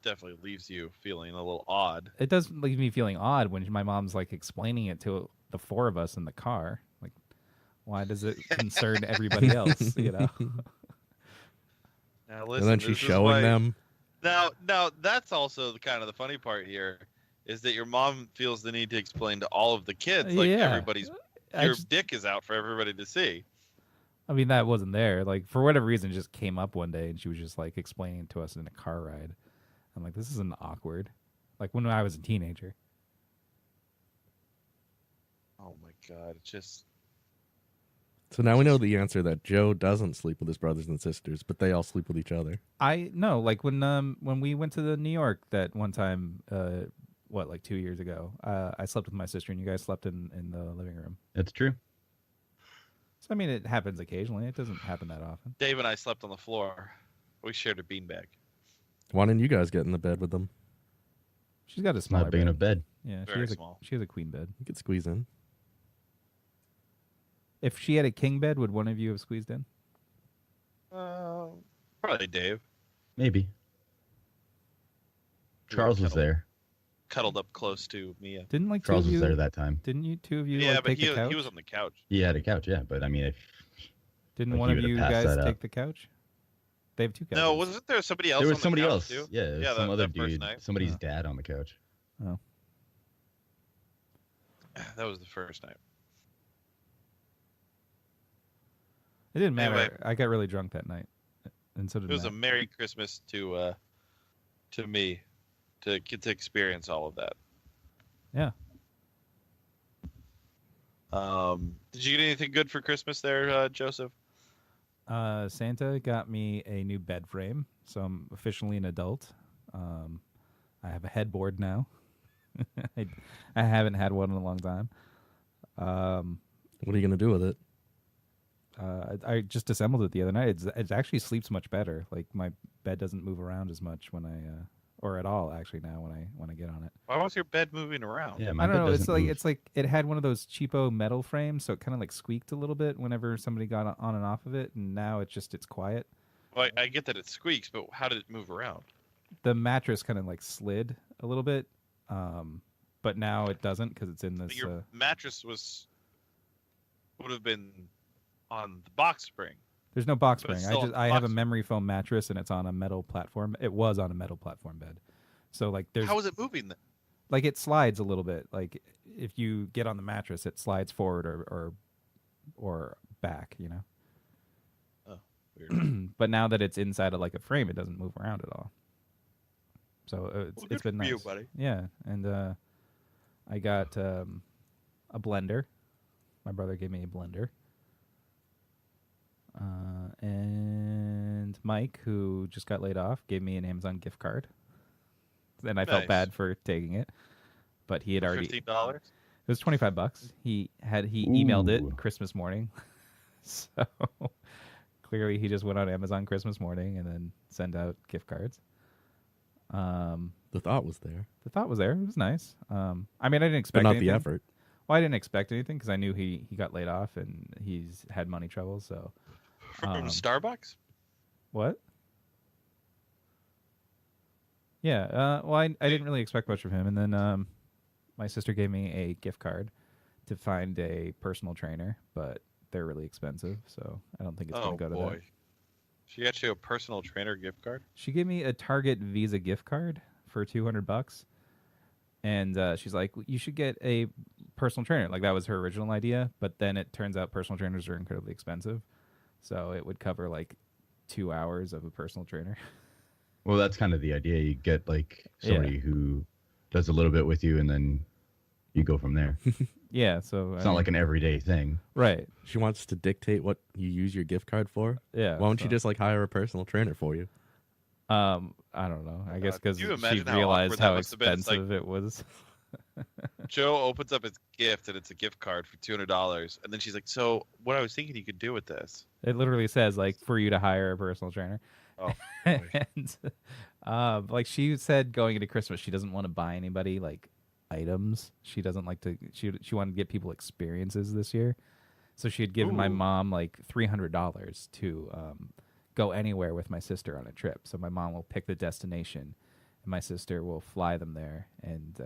Definitely leaves you feeling a little odd. It does leave me feeling odd when my mom's like explaining it to the four of us in the car. Like, why does it concern everybody else? You know. Now listen, And then she's this is showing why- them. Now that's also the kind of the funny part here is that your mom feels the need to explain to all of the kids, like Yeah. everybody's I your just- dick is out for everybody to see. I mean, that wasn't there. Like, for whatever reason, it just came up one day, and she was just like explaining it to us in a car ride. I'm like, this isn't awkward. Like when I was a teenager. Oh my god, it's just So now we know the answer that Joe doesn't sleep with his brothers and sisters, but they all sleep with each other. I no, like when we went to New York that one time, like 2 years ago, I slept with my sister, and you guys slept in the living room. That's true. So I mean, it happens occasionally. It doesn't happen that often. Dave and I slept on the floor. We shared a beanbag. Why didn't you guys get in the bed with them? She's got a It's smaller not big enough bed. Yeah, Very she small. has a queen bed. You could squeeze in. If she had a king bed, would one of you have squeezed in? Probably Dave. Maybe. Charles was Cuddled- there. Cuddled up close to Mia. Didn't like Charles two of was you? there that time. Didn't you two of you Yeah, like, but take the couch? he was on the couch. He had a couch, yeah. But I mean, if Didn't like, one he of would've you passed guys that take up. the couch? They have two couches. No, wasn't there somebody else? there on was the somebody couch, else, Too? yeah, Yeah, some that- other that first dude, night. somebody's Oh. dad on the couch. Oh. That was the first night. It didn't matter. Anyway. I got really drunk that night, and so did It was Matt. a Merry Christmas to me to get to experience all of that. Yeah. Did you get anything good for Christmas there, Joseph? Santa got me a new bed frame, so I'm officially an adult. I have a headboard now. I haven't had one in a long time. What are you gonna do with it? I just assembled it the other night. It actually sleeps much better. Like my bed doesn't move around as much when I or at all actually now when I get on it. Why was your bed moving around? Yeah, I my don't bed know. doesn't move. It's like it had one of those cheapo metal frames, so it kind of like squeaked a little bit whenever somebody got on and off of it. And now it's quiet. Well, I get that it squeaks, but how did it move around? The mattress kind of like slid a little bit, but now it doesn't because it's in this. Your mattress would have been on the box spring. There's no box but it's spring. still on I have a box- memory foam mattress and it's on a metal platform. It was on a metal platform bed, so like there's How is it moving then? like it slides a little bit. Like if you get on the mattress, it slides forward or back. You know. Oh, weird. But now that it's inside of like a frame, it doesn't move around at all. So Well, it's good been for nice. you, buddy. Yeah, and I got a blender. My brother gave me a blender. And Mike, who just got laid off, gave me an Amazon gift card. And I felt Nice. bad for taking it, but he had already. $15. It was $25. He emailed Ooh. it Christmas morning, so clearly he just went on Amazon Christmas morning and then sent out gift cards. The thought was there, The thought was there. It was nice. I mean, I didn't but expect not anything. the effort. Well, I didn't expect anything because I knew he got laid off and he's had money trouble. So From Starbucks? what? Yeah. Well, I didn't really expect much from him, and then my sister gave me a gift card to find a personal trainer, but they're really expensive, so I don't think it's Oh, going to go to boy. that. She got you a personal trainer gift card? She gave me a Target Visa gift card for $200, and she's like, "You should get a personal trainer." Like that was her original idea, but then it turns out personal trainers are incredibly expensive, so it would cover like 2 hours of a personal trainer. Well, that's kind of the idea. You get like Yeah. somebody who does a little bit with you, and then you go from there. Yeah, so It's not like an everyday thing. right. She wants to dictate what you use your gift card for. Yeah. Why don't you so- just like hire a personal trainer for you? I don't know. I guess because Can you she imagine how realized awkward that how must have been? It's like- expensive it was. Joe opens up his gift and it's a gift card for $200, and then she's like, "So, what I was thinking you could do with this?" It literally says like for you to hire a personal trainer. Oh, And like she said going into Christmas, she doesn't want to buy anybody like items. She doesn't like to. She wanted to get people experiences this year, so she had given my Ooh. mom like $300 to go anywhere with my sister on a trip. So my mom will pick the destination, and my sister will fly them there, and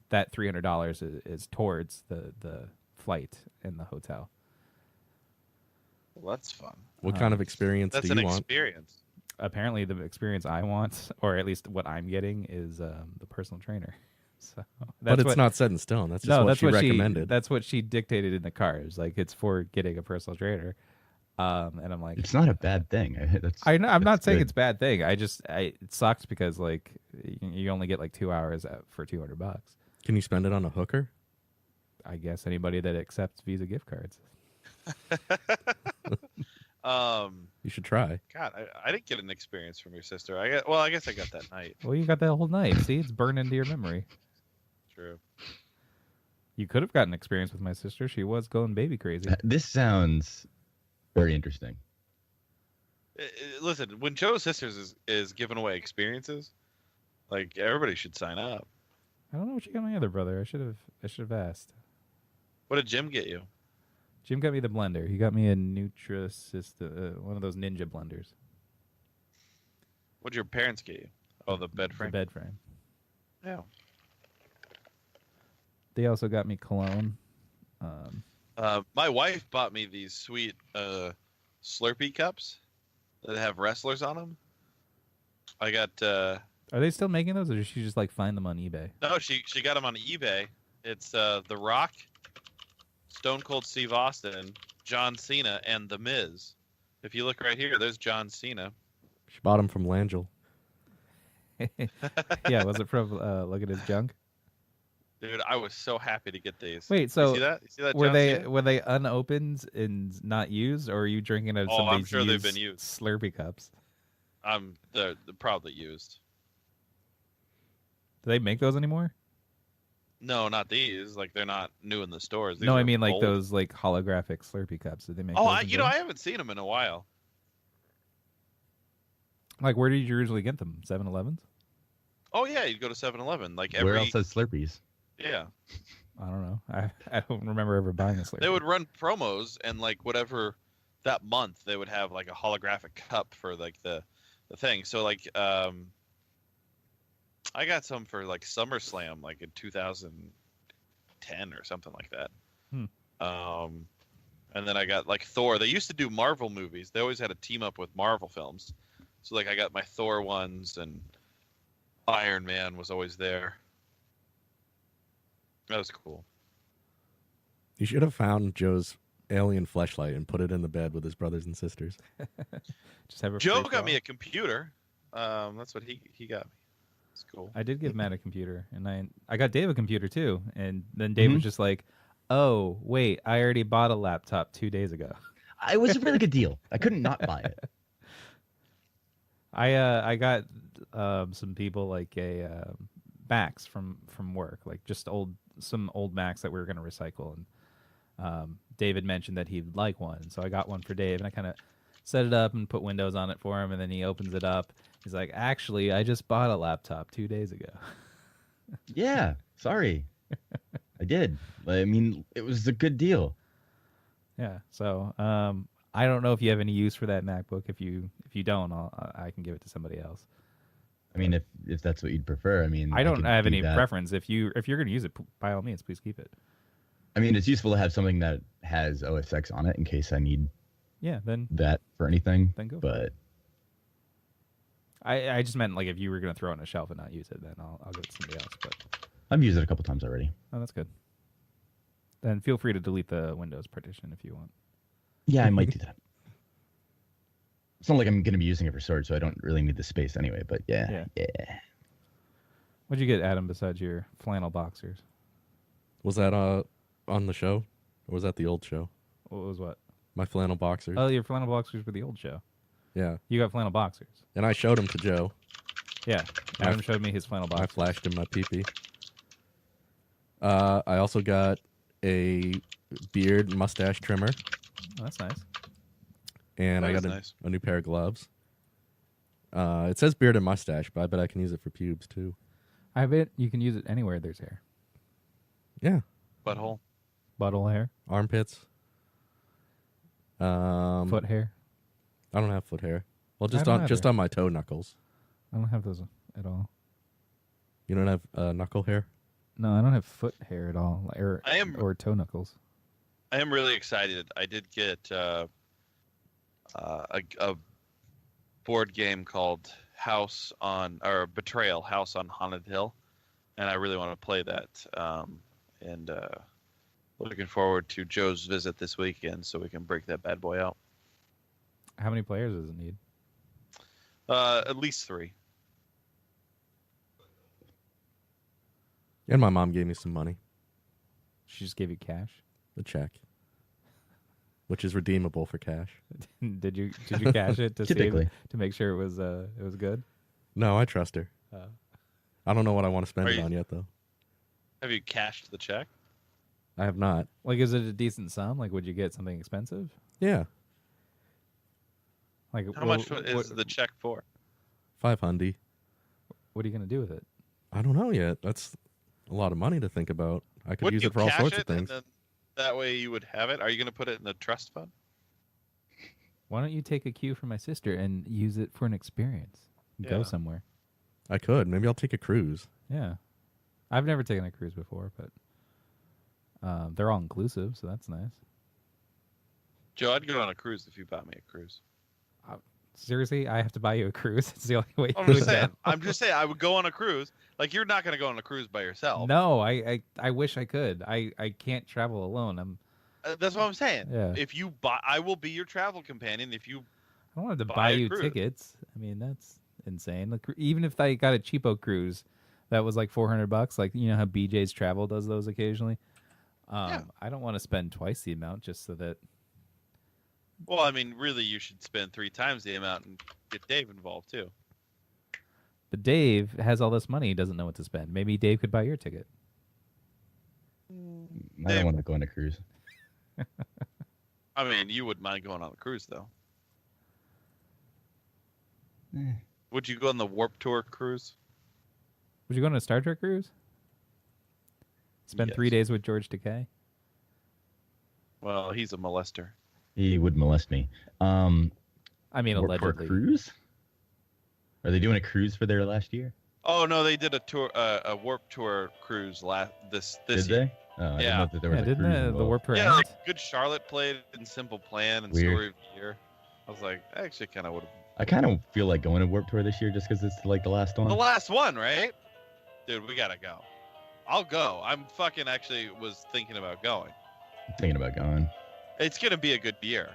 that $300 is towards the flight and the hotel. well, that's fun. What kind of experience That's do an you want? experience. Apparently the experience I want, or at least what I'm getting, is the personal trainer. So But it's what, not set in stone. That's just what she recommended. That's what she dictated in the cars. Like it's for getting a personal trainer. And I'm like, It's not a bad thing. That's, I know, I'm not that's saying good. it's a bad thing. It sucks because like you only get like 2 hours for $200. Can you spend it on a hooker? I guess anybody that accepts Visa gift cards. You should try. God, I didn't get an experience from your sister. I guess I got that night. Well, you got that whole night. See, it's burned into your memory. True. You could have gotten experience with my sister. She was going baby crazy. This sounds very interesting. Listen, when Joe's Sisters is giving away experiences, like everybody should sign up. I don't know what you got my other brother. I should have asked. What did Jim get you? Jim got me the blender. He got me a Nutrisystem, one of those ninja blenders. What did your parents get you? Oh, the bed frame. The bed frame. Yeah. They also got me cologne. My wife bought me these sweet Slurpee cups that have wrestlers on them. I got Are they still making those, or did she just like find them on eBay? no, she got them on eBay. It's The Rock, Stone Cold Steve Austin, John Cena, and The Miz. If you look right here, there's John Cena. She bought them from Langell. Yeah, was it from Look at His Junk? Dude, I was so happy to get these. Wait, You so see that? You see that? were John Cena? they unopened and not used, or are you drinking out of Oh, I'm somebody's sure they've been used. Slurpee cups? They're probably used. Do they make those anymore? No, not these. Like they're not new in the stores. These No, I are mean like old. those like holographic Slurpee cups. Did they make? Oh, those I, in you know, games? I haven't seen them in a while. Like, where did you usually get them? 7-Elevens? Oh yeah, you go to 7-Eleven like Where every. else has Slurpees? Yeah, I don't know. I don't remember ever buying a Slurpee. they would run promos and like whatever that month they would have like a holographic cup for like the thing. So like I got some for like SummerSlam like in 2010 or something like that. And then I got like Thor. They used to do Marvel movies. They always had a team up with Marvel films. So like I got my Thor ones, and Iron Man was always there. That was cool. You should have found Joe's alien fleshlight and put it in the bed with his brothers and sisters. Just have a Joe free got for me all. a computer. That's what he got me. It's cool. I did give Matt a computer, and I got Dave a computer too. And then Dave was just like, "Oh, wait, I already bought a laptop 2 days ago." It was a really good deal. I couldn't not buy it. I got some people like a Macs from work, like just some old Macs that we were going to recycle, and David mentioned that he'd like one, so I got one for Dave, and I kind of set it up and put Windows on it for him, and then he opens it up. He's like, "Actually, I just bought a laptop 2 days ago." Yeah, sorry. I did. I mean, it was a good deal. Yeah, so I don't know if you have any use for that MacBook. If you don't, I can give it to somebody else. I mean, if that's what you'd prefer, I mean, I don't could have do any that. preference. If you're going to use it, by all means, please keep it. I mean, it's useful to have something that has OS X on it in case I need Yeah, then that for anything. go for But it. I just meant like if you were going to throw it on a shelf and not use it, then I'll give it to somebody else. But I've used it a couple times already. oh, that's good. Then feel free to delete the Windows partition if you want. Yeah, I might do that. It's not like I'm going to be using it for storage, so I don't really need the space anyway. But yeah. What'd you get, Adam, besides your flannel boxers? Was that on the show? Or was that the old show? What was what? My flannel boxers. Oh, your flannel boxers for the old show. Yeah. You got flannel boxers. And I showed them to Joe. Yeah. Adam showed me his flannel I boxers. flashed him my pee-pee. I also got a beard mustache trimmer, Oh, that's nice. and That I is got nice. a new pair of gloves. It says beard and mustache, but I bet I can use it for pubes too. I bet you can use it anywhere there's hair. Yeah. Butthole. Butthole hair, Armpits. foot hair. I don't have foot hair. Well, I don't just either. on my toe knuckles. I don't have those at all. You don't have knuckle hair? No, I don't have foot hair at all, or toe knuckles. I am really excited. I did get a board game called Betrayal: House on Haunted Hill, and I really want to play that. And looking forward to Joe's visit this weekend so we can break that bad boy out. How many players does it need? At least 3. And my mom gave me some money, She just gave you cash. a check, which is redeemable for cash. Did you cash it to see Typically. to make sure it was good? No, I trust her. I don't know what I want to spend Are it you- on yet, though. Have you cashed the check? I have not. Like, is it a decent sum? Like, would you get something expensive? Yeah, Like, How much is the check for? $500. What are you gonna do with it? I don't know yet. That's a lot of money to think about. I could Wouldn't use you it for all cash sorts it of things. and then that way you would have it? Are you going to put it in a trust fund? Why don't you take a cue from my sister and use it for an experience? Go Yeah. somewhere. I could. Maybe I'll take a cruise. Yeah, I've never taken a cruise before, but they're all inclusive, so that's nice. Joe, I'd go on a cruise if you bought me a cruise. Seriously, I have to buy you a cruise. It's the only way. I'm you just would saying. go. I'm just saying. I would go on a cruise. Like you're not going to go on a cruise by yourself. No, I wish I could. I can't travel alone. That's what I'm saying. Yeah. If you buy, I will be your travel companion. If you, I don't have to Buy buy a you cruise. tickets. I mean, that's insane. Like, even if I got a cheapo cruise, that was like $400. Like, you know how BJ's Travel does those occasionally. Yeah. I don't want to spend twice the amount just so that. well, I mean, really, you should spend 3 times the amount and get Dave involved too. But Dave has all this money. He doesn't know what to spend. Maybe Dave could buy your ticket. I don't want to go on a cruise. I mean, you wouldn't mind going on a cruise, though. Eh. Would you go on the Warp Tour cruise? Would you go on a Star Trek cruise? Spend Yes. 3 days with George Takei? Well, he's a molester. He would molest me. I mean, Warped Tour allegedly. cruise? Are they doing a cruise for their last year? Oh no, they did a tour, a Warp Tour cruise this Did year. they? Oh, I didn't Yeah. know that there was Yeah, a didn't cruise the involved. Warp Tour Yeah, end? like Good Charlotte played in Simple Plan and Weird. Story of the Year. I was like, I actually kind of would have. I kind of feel like going to Warped Tour this year just because it's like the last one. The last one, right? Dude, we gotta go. I'll go. I'm fucking actually was thinking about going. I'm thinking about going. It's gonna be a good year.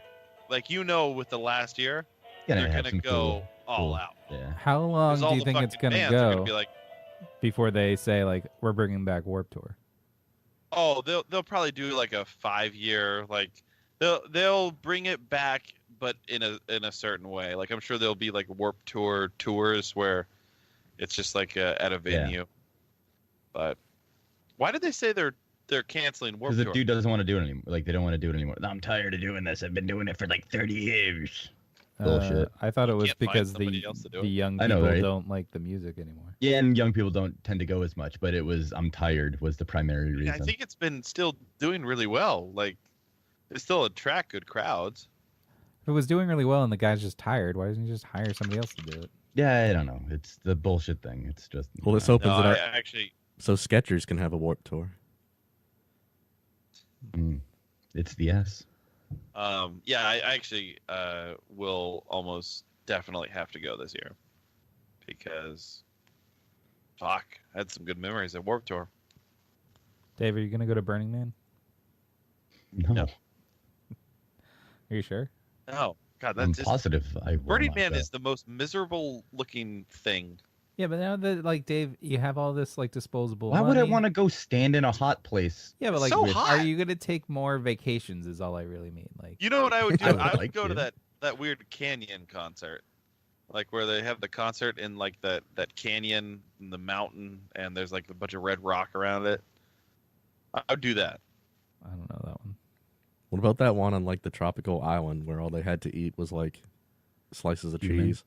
Like with the last year, Gonna they're have gonna some go cool- all cool- out. Yeah. How long 'Cause do all you the think it's fucking going to bands are go gonna be like, before they say, like, we're bringing back Warp Tour? oh, they'll probably do like a 5-year, like they'll bring it back, but in a certain way. Like I'm sure there'll be like Warp Tour tours where it's just like at a venue. But why did they say they're canceling Warp Because the Tour? dude doesn't want to do it anymore. Like they don't want to do it anymore. I'm tired of doing this. I've been doing it for like 30 years. Bullshit. I thought it was can't find because somebody else to do the it. young I know, people right? don't like the music anymore. Yeah, and young people don't tend to go as much, but it was I'm tired was the primary reason. Yeah, I think it's been still doing really well. Like it still attract good crowds. If it was doing really well and the guy's just tired, why doesn't he just hire somebody else to do it? Yeah, I don't know. It's the bullshit thing. It's just Well, this opens No, it I up actually so Skechers can have a Warp Tour. it's the S. yeah, I actually will almost definitely have to go this year because fuck, I had some good memories at Warped Tour. Dave, are you going to go to Burning Man? No, No. Are you sure? No, God, I'm that's just positive. I will Burning not Man go. is the most miserable looking thing. Yeah, but now that, like, Dave, you have all this, like, disposable Why would I money. want to go stand in a hot place? Yeah, but, like, So are hot. you going to take more vacations is all I really mean. Like, You know what I would do? I would I would like go to to. that weird canyon concert, like where they have the concert in like that canyon in the mountain, and there's like a bunch of red rock around it. I would do that. I don't know that one. What about that one on like the tropical island where all they had to eat was like slices of Human. cheese?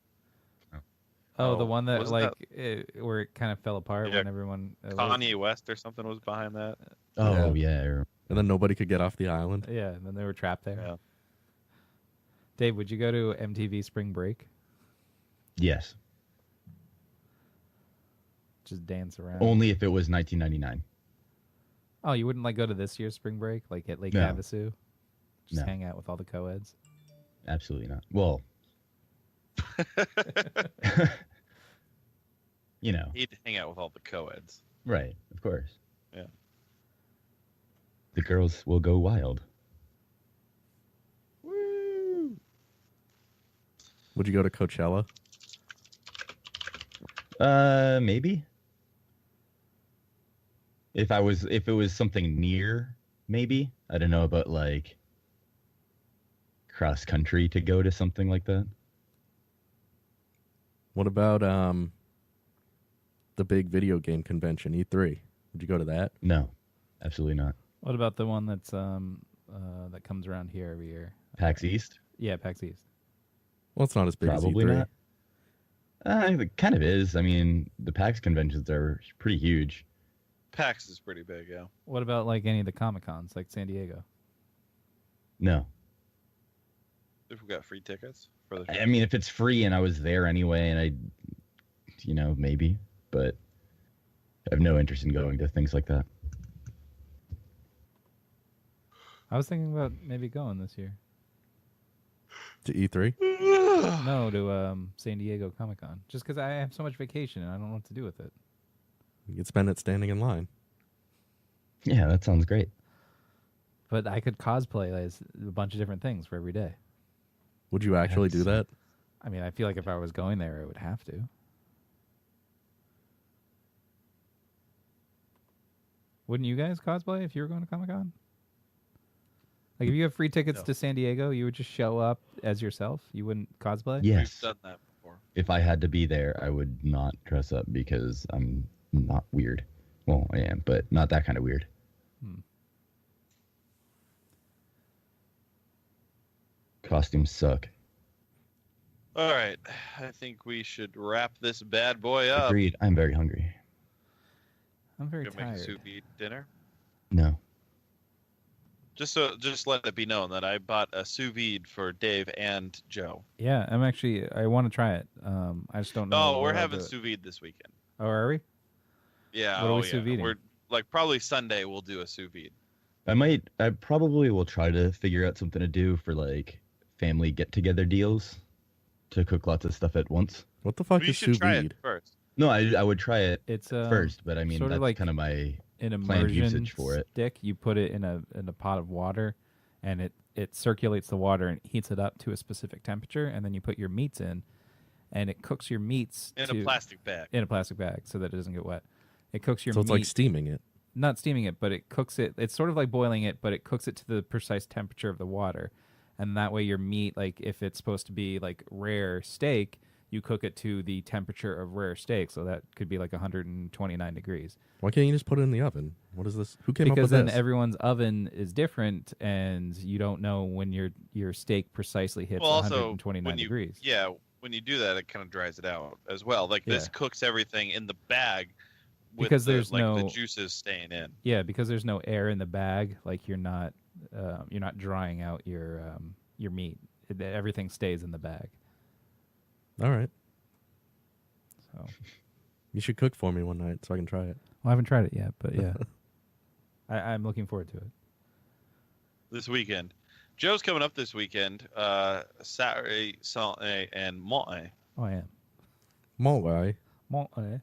Oh, the Oh, one that, wasn't like, where it kind of fell apart Yeah, when everyone... Kanye West or something was behind that. Oh yeah. And then nobody could get off the island. Yeah, and then they were trapped there. Yeah. Dave, would you go to MTV Spring Break? Yes. Just dance around? Only if it was 1999. Oh, you wouldn't, like, go to this year's Spring Break? Like, at Lake No. Havasu? Just No. hang out with all the co-eds? Absolutely not. Well, you know, He'd hang out with all the co-eds. right? Of course. Yeah. The girls will go wild. Woo! Would you go to Coachella? Maybe. If it was something near, maybe. I don't know about like cross country to go to something like that. What about the big video game convention, E3? Would you go to that? No, absolutely not. What about the one that's that comes around here every year? PAX East? Yeah, PAX East. Well, it's not as big Probably as E3. not. It kind of is. I mean, the PAX conventions are pretty huge. PAX is pretty big, yeah. What about, like, any of the Comic Cons, like San Diego? No. If we got free tickets for the I mean, if it's free and I was there anyway, and maybe, but I have no interest in going to things like that. I was thinking about maybe going this year. To E3? No, to San Diego Comic Con. Just because I have so much vacation and I don't know what to do with it. You could spend it standing in line. Yeah, that sounds great. But I could cosplay as a bunch of different things for every day. Would you actually do that? I mean, I feel like if I was going there, I would have to. Wouldn't you guys cosplay if you were going to Comic Con? Like, if you have free tickets No. to San Diego, you would just show up as yourself? You wouldn't cosplay? Yes. We've done that before. If I had to be there, I would not dress up because I'm not weird. Well, I am, but not that kind of weird. Costumes suck. All right, I think we should wrap this bad boy up. Agreed. I'm very hungry. I'm very Gonna make a tired. sous vide dinner. No. Just let it be known that I bought a sous vide for Dave and Joe. Yeah, I want to try it. I just don't know. Oh, we're where I'll having do it. sous vide this weekend. Oh, are we? Yeah. What are we yeah. sous viding? We're like probably Sunday we'll do a sous vide. I probably will try to figure out something to do for like family get-together deals to cook lots of stuff at once. What the fuck You is should sous try vide? it first. No, I would try it It's first, but I mean sort of that's like kind of my an planned immersion usage for it. stick. You put it in a pot of water, and it circulates the water and heats it up to a specific temperature, and then you put your meats in, and it cooks your meats In a plastic bag. in a plastic bag so that it doesn't get wet. It cooks your So meat. it's like steaming it. Not steaming it, but it cooks it. It's sort of like boiling it, but it cooks it to the precise temperature of the water, and that way your meat, like if it's supposed to be like rare steak, you cook it to the temperature of rare steak, so that could be like 129 degrees. Why can't you just put it in the oven? What is this? Who came up Because with then this? everyone's oven is different, and you don't know when your steak precisely hits Well, also 129 when you degrees. when you do that, it kind of dries it out as well. Like this Yeah. cooks everything in the bag. With Because the, there's like no the juices staying in. Yeah, because there's no air in the bag. Like you're not drying out your meat. Everything stays in the bag. All right. So You should cook for me one night so I can try it. well, I haven't tried it yet, but yeah, I'm looking forward to it. This weekend. Joe's coming up this weekend. Saturday, Sunday, and Monday. Oh, I am. Monday. Monday.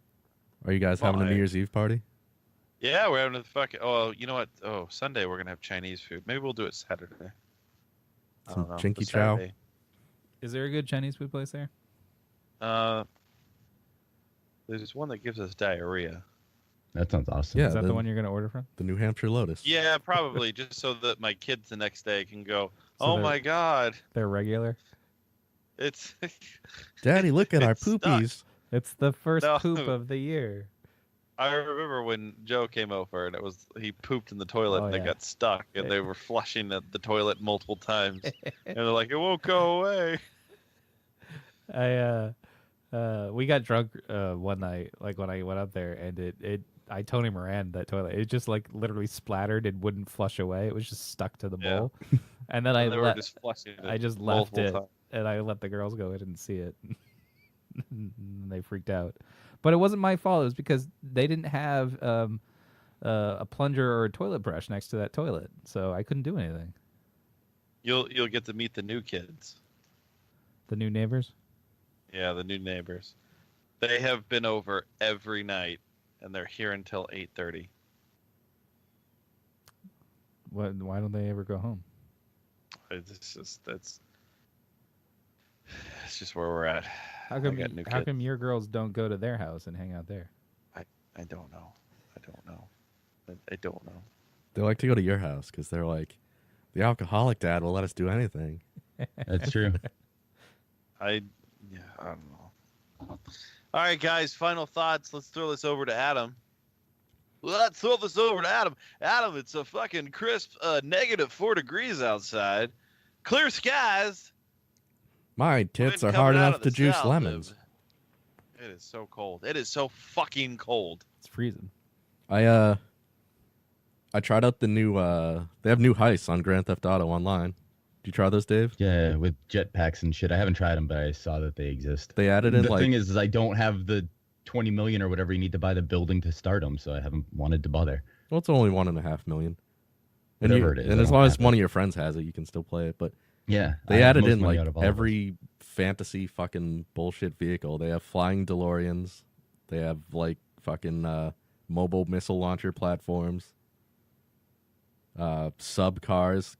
Are you guys having a New Monday. Year's Eve party? Yeah, we're having a fucking. Oh, you know what? Oh, Sunday we're gonna have Chinese food. Maybe we'll do it Saturday. I Some don't know. chinky But chow? Saturday. Is there a good Chinese food place there? There's one that gives us diarrhea. That sounds awesome. Yeah. Is that the the- one you're going to order from? The New Hampshire Lotus. Yeah, probably just so that my kids the next day can go. So Oh they're- my God! They're regular. It's Daddy, look at our It's stuck. poopies. It's the first No. poop of the year. I remember when Joe came over and he pooped in the toilet Oh, and yeah. it got stuck and they were flushing the toilet multiple times and they're like, it won't go away. We got drunk one night, like when I went up there, and I Tony Moran that toilet. It just like literally splattered and wouldn't flush away. It was just stuck to the Yeah. bowl. And then And they were just flushing it I just left multiple it, times. and I let the girls go in and see it. And they freaked out. But it wasn't my fault. It was because they didn't have a plunger or a toilet brush next to that toilet, so I couldn't do anything. You'll get to meet the new kids. The new neighbors. Yeah, the new neighbors. They have been over every night and they're here until 8:30. Why don't they ever go home? It's just where we're at. How I come got new how kids. come your girls don't go to their house and hang out there? I don't know. I don't know. They like to go to your house because they're like, the alcoholic dad will let us do anything. That's true. I don't know. All right, guys. Final thoughts. Let's throw this over to Adam. Adam, it's a fucking crisp -4 degrees outside. Clear skies. My tits Wind are hard coming out enough of to the juice south. lemons. It is so cold. It is so fucking cold. It's freezing. I tried out the new they have new heists on Grand Theft Auto Online. Did you try those, Dave? Yeah, with jetpacks and shit. I haven't tried them, but I saw that they exist. They added in The like thing is I don't have the 20 million or whatever you need to buy the building to start them, so I haven't wanted to bother. well, it's only 1.5 million. And, Whatever it is, I and as don't long as have one it. of your friends has it, you can still play it. But Yeah, they I have added most in money like out of all of every fantasy fucking bullshit vehicle. They have flying DeLoreans. They have like fucking mobile missile launcher platforms. Sub cars,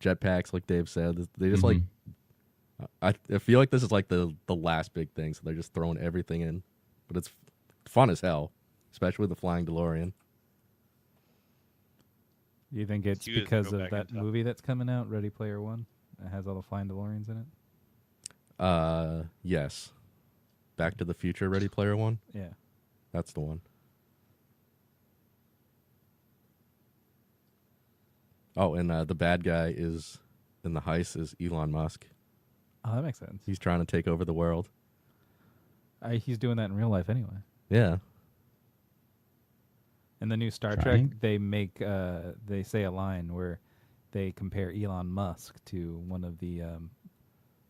jetpacks, like Dave said. They just like I feel like this is like the last big thing, so they're just throwing everything in. But it's fun as hell, especially with the flying DeLorean. Do you think it's You guys because go of back that in time. movie that's coming out, Ready Player One? It has all the flying DeLoreans in it. Yes. Back to the Future Ready Player One? Yeah. That's the one. Oh, and the bad guy is in the heist is Elon Musk. Oh, that makes sense. He's trying to take over the world. He's doing that in real life anyway. Yeah. In the new Star Trying? Trek, they say a line where they compare Elon Musk to one of the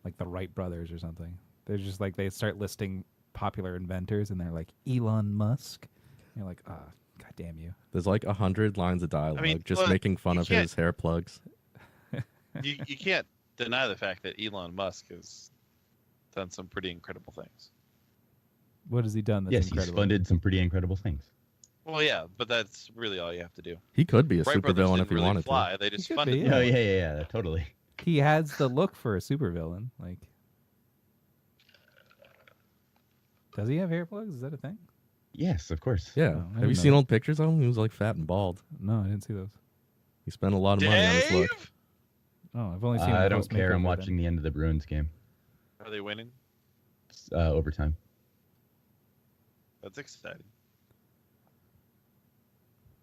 like the Wright brothers or something. They're just like they start listing popular inventors, and they're like Elon Musk. And you're like, god damn you. There's like 100 lines of dialogue just well, making fun you of can't- his hair plugs. You can't deny the fact that Elon Musk has done some pretty incredible things. What has he done? That's Yes, he's incredible. funded some pretty incredible things. Well, yeah, but that's really all you have to do. He could be a Wright brothers supervillain didn't if he really wanted fly. They just could funded be, him. Yeah. Oh yeah, totally. He has the look for a supervillain. Like, does he have hair plugs? Is that a thing? Yes, of course. to. Yeah. Oh, I Have didn't you know seen that. old pictures of him? He was like fat and bald. No, I didn't see those. He spent a lot of money on his look. Dave? Oh, I've only seen. I him don't post care. I'm makeover watching then. the end of the Bruins game. Are they winning? Overtime. That's exciting.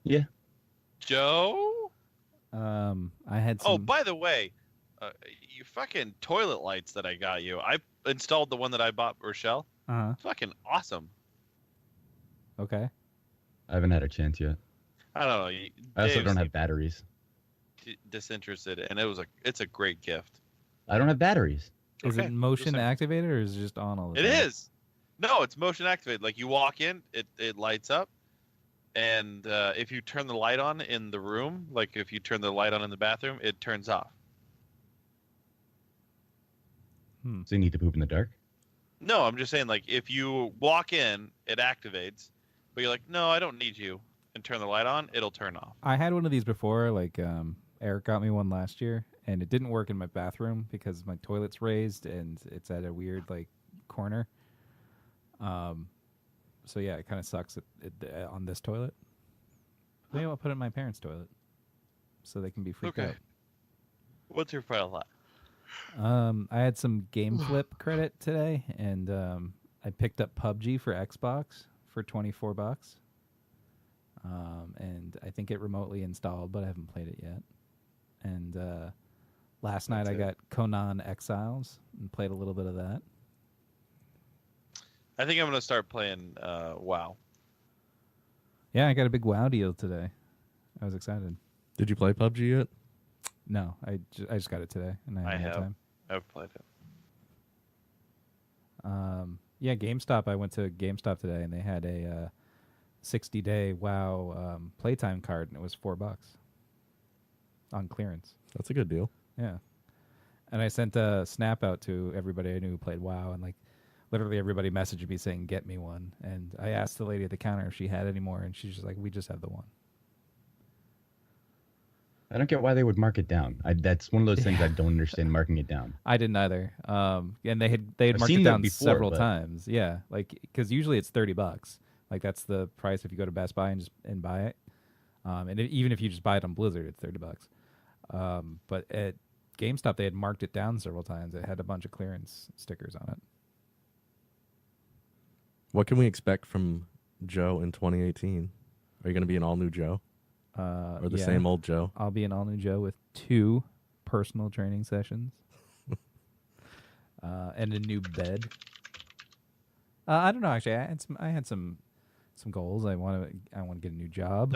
Yeah. Joe? I had some. Oh, by the way, you fucking toilet lights that I got you. I installed the one that I bought Rochelle. Uh-huh. Fucking awesome. Okay. I haven't had a chance yet. I don't know. I also Dave don't have seemed batteries. disinterested, and it's a great gift. I don't have batteries. Is Okay, it motion just saying. activated or is it just on all the It time? is. No, it's motion activated. Like you walk in, it lights up, and if you turn the light on in the room, like if you turn the light on in the bathroom, it turns off. So you need to poop in the dark. No, I'm just saying, like if you walk in, it activates, but you're like, no, I don't need you, and turn the light on, it'll turn off. I had one of these before. Like Eric got me one last year, and it didn't work in my bathroom because my toilet's raised and it's at a weird like corner. So yeah, it kind of sucks on this toilet. Maybe I'll put it in my parents' toilet so they can be freaked Okay. What's your final thought? out. I had some Game Flip credit today, and I picked up PUBG for Xbox for $24. And I think it remotely installed, but I haven't played it yet. And last night I got Conan Exiles and played a little bit of that. I think I'm gonna start playing WoW. Yeah, I got a big WoW deal today. I was excited. Did you play PUBG yet? No, I just got it today, and I haven't had time. I've played it. Yeah, GameStop. I went to GameStop today, and they had a 60-day WoW playtime card, and it was $4 on clearance. That's a good deal. Yeah, and I sent a snap out to everybody I knew who played WoW, and like literally everybody messaged me saying, "Get me one." And I asked the lady at the counter if she had any more, and she's just like, "We just have the one." I don't get why they would mark it down. That's one of those things I don't understand marking it down. I didn't either. And they had I've marked seen it that down before, several but- times. Yeah, like because usually it's $30. Like that's the price if you go to Best Buy and buy it. And even if you just buy it on Blizzard, it's $30. But at GameStop, they had marked it down several times. It had a bunch of clearance stickers on it. What can we expect from Joe in 2018? Are you going to be an all-new Joe? Or the Yeah, same old Joe? I'll be an all new Joe with 2 personal training sessions and a new bed. I don't know. Actually, I had some goals. I want to get a new job.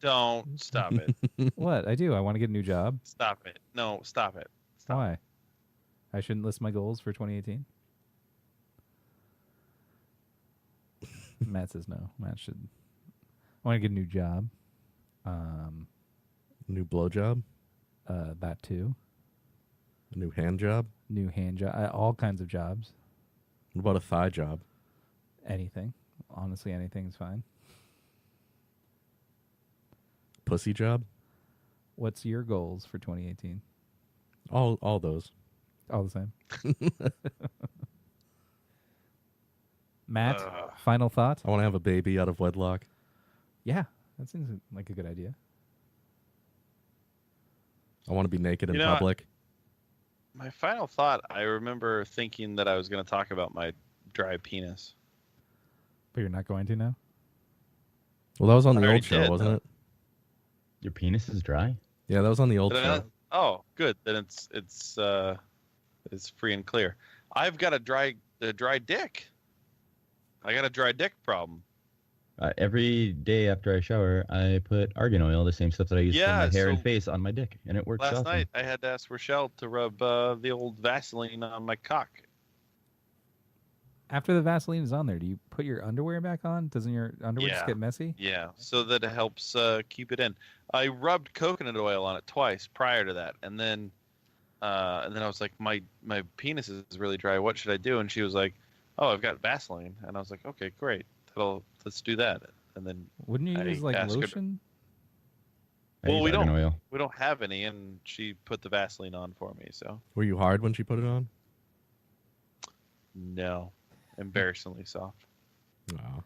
Don't stop it. What I do? I want to get a new job. Stop it. No, stop it. Stop. Why? I shouldn't list my goals for 2018. Matt says no. Matt should. I want to get a new job. New blowjob? That too. A new hand job? New hand job. All kinds of jobs. What about a thigh job? Anything. Honestly, anything's fine. Pussy job? What's your goals for 2018? All those. All the same. Matt, final thought? I want to have a baby out of wedlock. Yeah, that seems like a good idea. I want to be naked in You know, public. My final thought, I remember thinking that I was going to talk about my dry penis. But you're not going to now? Well, that was on I the already old show, did, wasn't though. it? Your penis is dry? Yeah, that was on the old Did I show. not, Oh, good. Then it's free and clear. I've got a dry dick. I got a dry dick problem. Every day after I shower, I put argan oil, the same stuff that I use for Yeah, my hair and so face, on my dick, and it works Last awesome. night I had to ask Rochelle to rub the old Vaseline on my cock. After the Vaseline is on there, do you put your underwear back on? Doesn't your underwear just Yeah. get messy? Yeah, so that it helps keep it in. I rubbed coconut oil on it twice prior to that, and then I was like, my penis is really dry. What should I do? And she was like, oh, I've got Vaseline, and I was like, okay, great. Let's do that. And then Wouldn't you I use like asked her- lotion? I well, use we argan don't oil. we don't have any, and she put the Vaseline on for me. So Were you hard when she put it on? no, embarrassingly soft. No.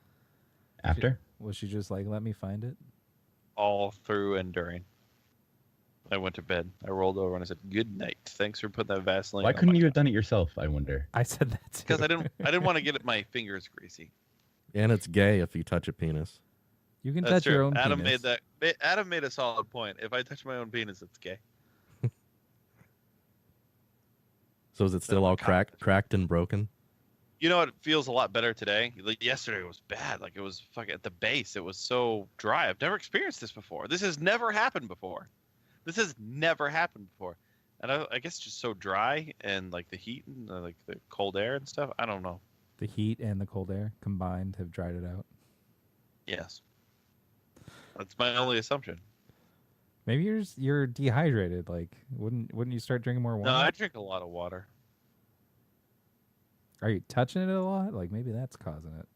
After? Was she just like, let me find it? All through and during. I went to bed. I rolled over and I said, "Good night. Thanks for putting that Vaseline." Why on couldn't my you have cock." done it yourself, I wonder? I said that too. Because I didn't want to get my fingers greasy. And it's gay if you touch a penis. You can That's touch true. your own Adam penis. Adam made a solid point. If I touch my own penis, it's gay. So is it still my all cock. cracked and broken? You know, it feels a lot better today. Like yesterday was bad. Like it was fucking at the base. It was so dry. I've never experienced this before. This has never happened before. And I guess just so dry and like the heat and like the cold air and stuff. I don't know. The heat and the cold air combined have dried it out. Yes. That's my only assumption. Maybe you're dehydrated. Like, wouldn't you start drinking more water? No, I drink a lot of water. Are you touching it a lot? Like, maybe that's causing it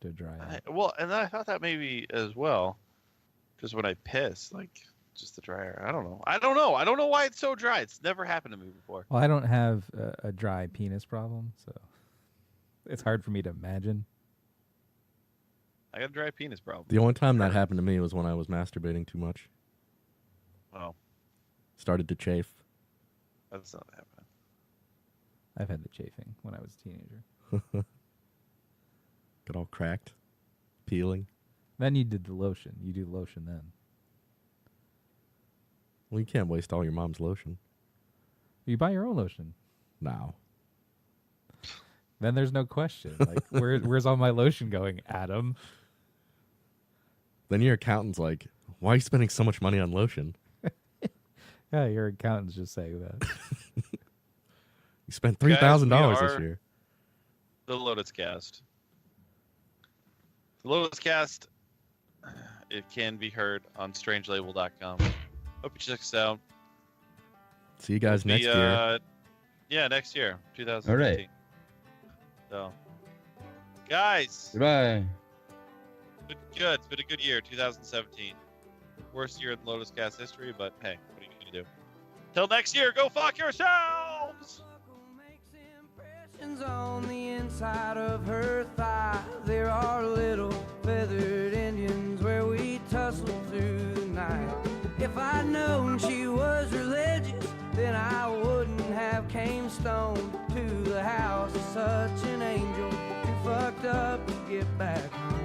to dry out. Well, and I thought that maybe as well. Just when I piss, like just the dryer. I don't know. I don't know why it's so dry. It's never happened to me before. Well, I don't have a dry penis problem, so it's hard for me to imagine. I got a dry penis problem. The only time that happened to me was when I was masturbating too much. Oh, Started to chafe. that's not happening. I've had the chafing when I was a teenager. Got all cracked, peeling. Then you did the lotion. You do lotion then. Well, you can't waste all your mom's lotion. You buy your own lotion. Now. Then there's no question. Like, where's all my lotion going, Adam? Then your accountant's like, why are you spending so much money on lotion? Yeah, your accountant's just saying that. You spent $3,000 Guys, we this are- year. The Lotus Cast. The Lotus Cast. It can be heard on strangelabel.com. Hope you check us out. See you guys We'll next be, year. Yeah, next year, 2015. So, guys, Goodbye. been good. It's been a good year, 2017. Worst year in Lotus Cast history, but hey, what are you gonna do? Till next year, go fuck yourselves. Makes impressions on the inside of her thigh. There are little feathered Indians where we tussled through the night. If I'd known she was religious, then I wouldn't have came stoned to the house of such an angel. Too fucked up to get back home.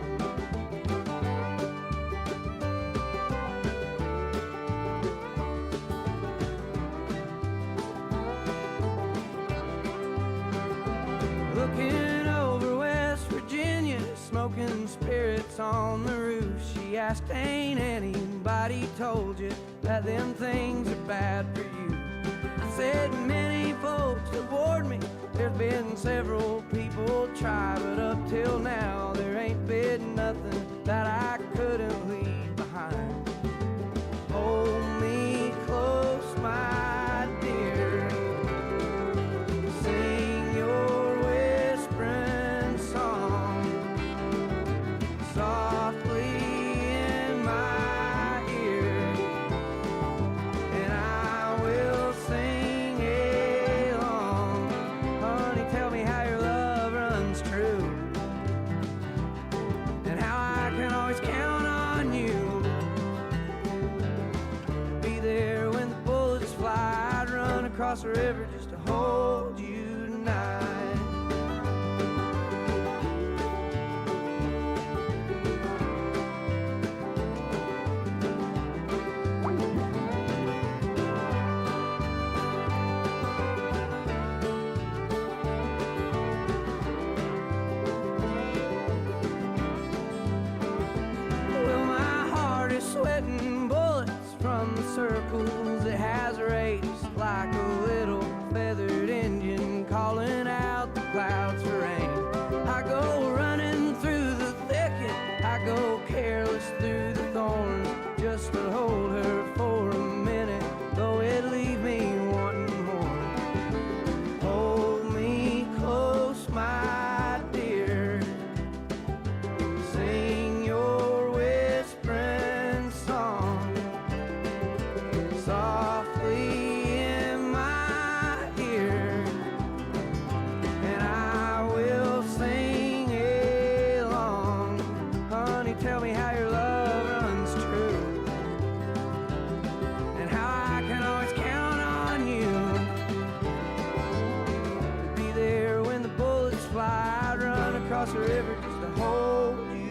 Looking over West Virginia, smoking spirits on the roof. She asked, ain't anybody told you that them things are bad for you? I said, many folks have warned me. There's been several people try, but up till now there ain't been nothing that I couldn't leave behind. Hold me close, my dear. Sing your whispering song softly in my ear, and I will sing along. Honey, tell me how your love runs true, and how I can always count on you. Be there when the bullets fly. I'd run across the river just to hold you tonight. across the river just to hold you.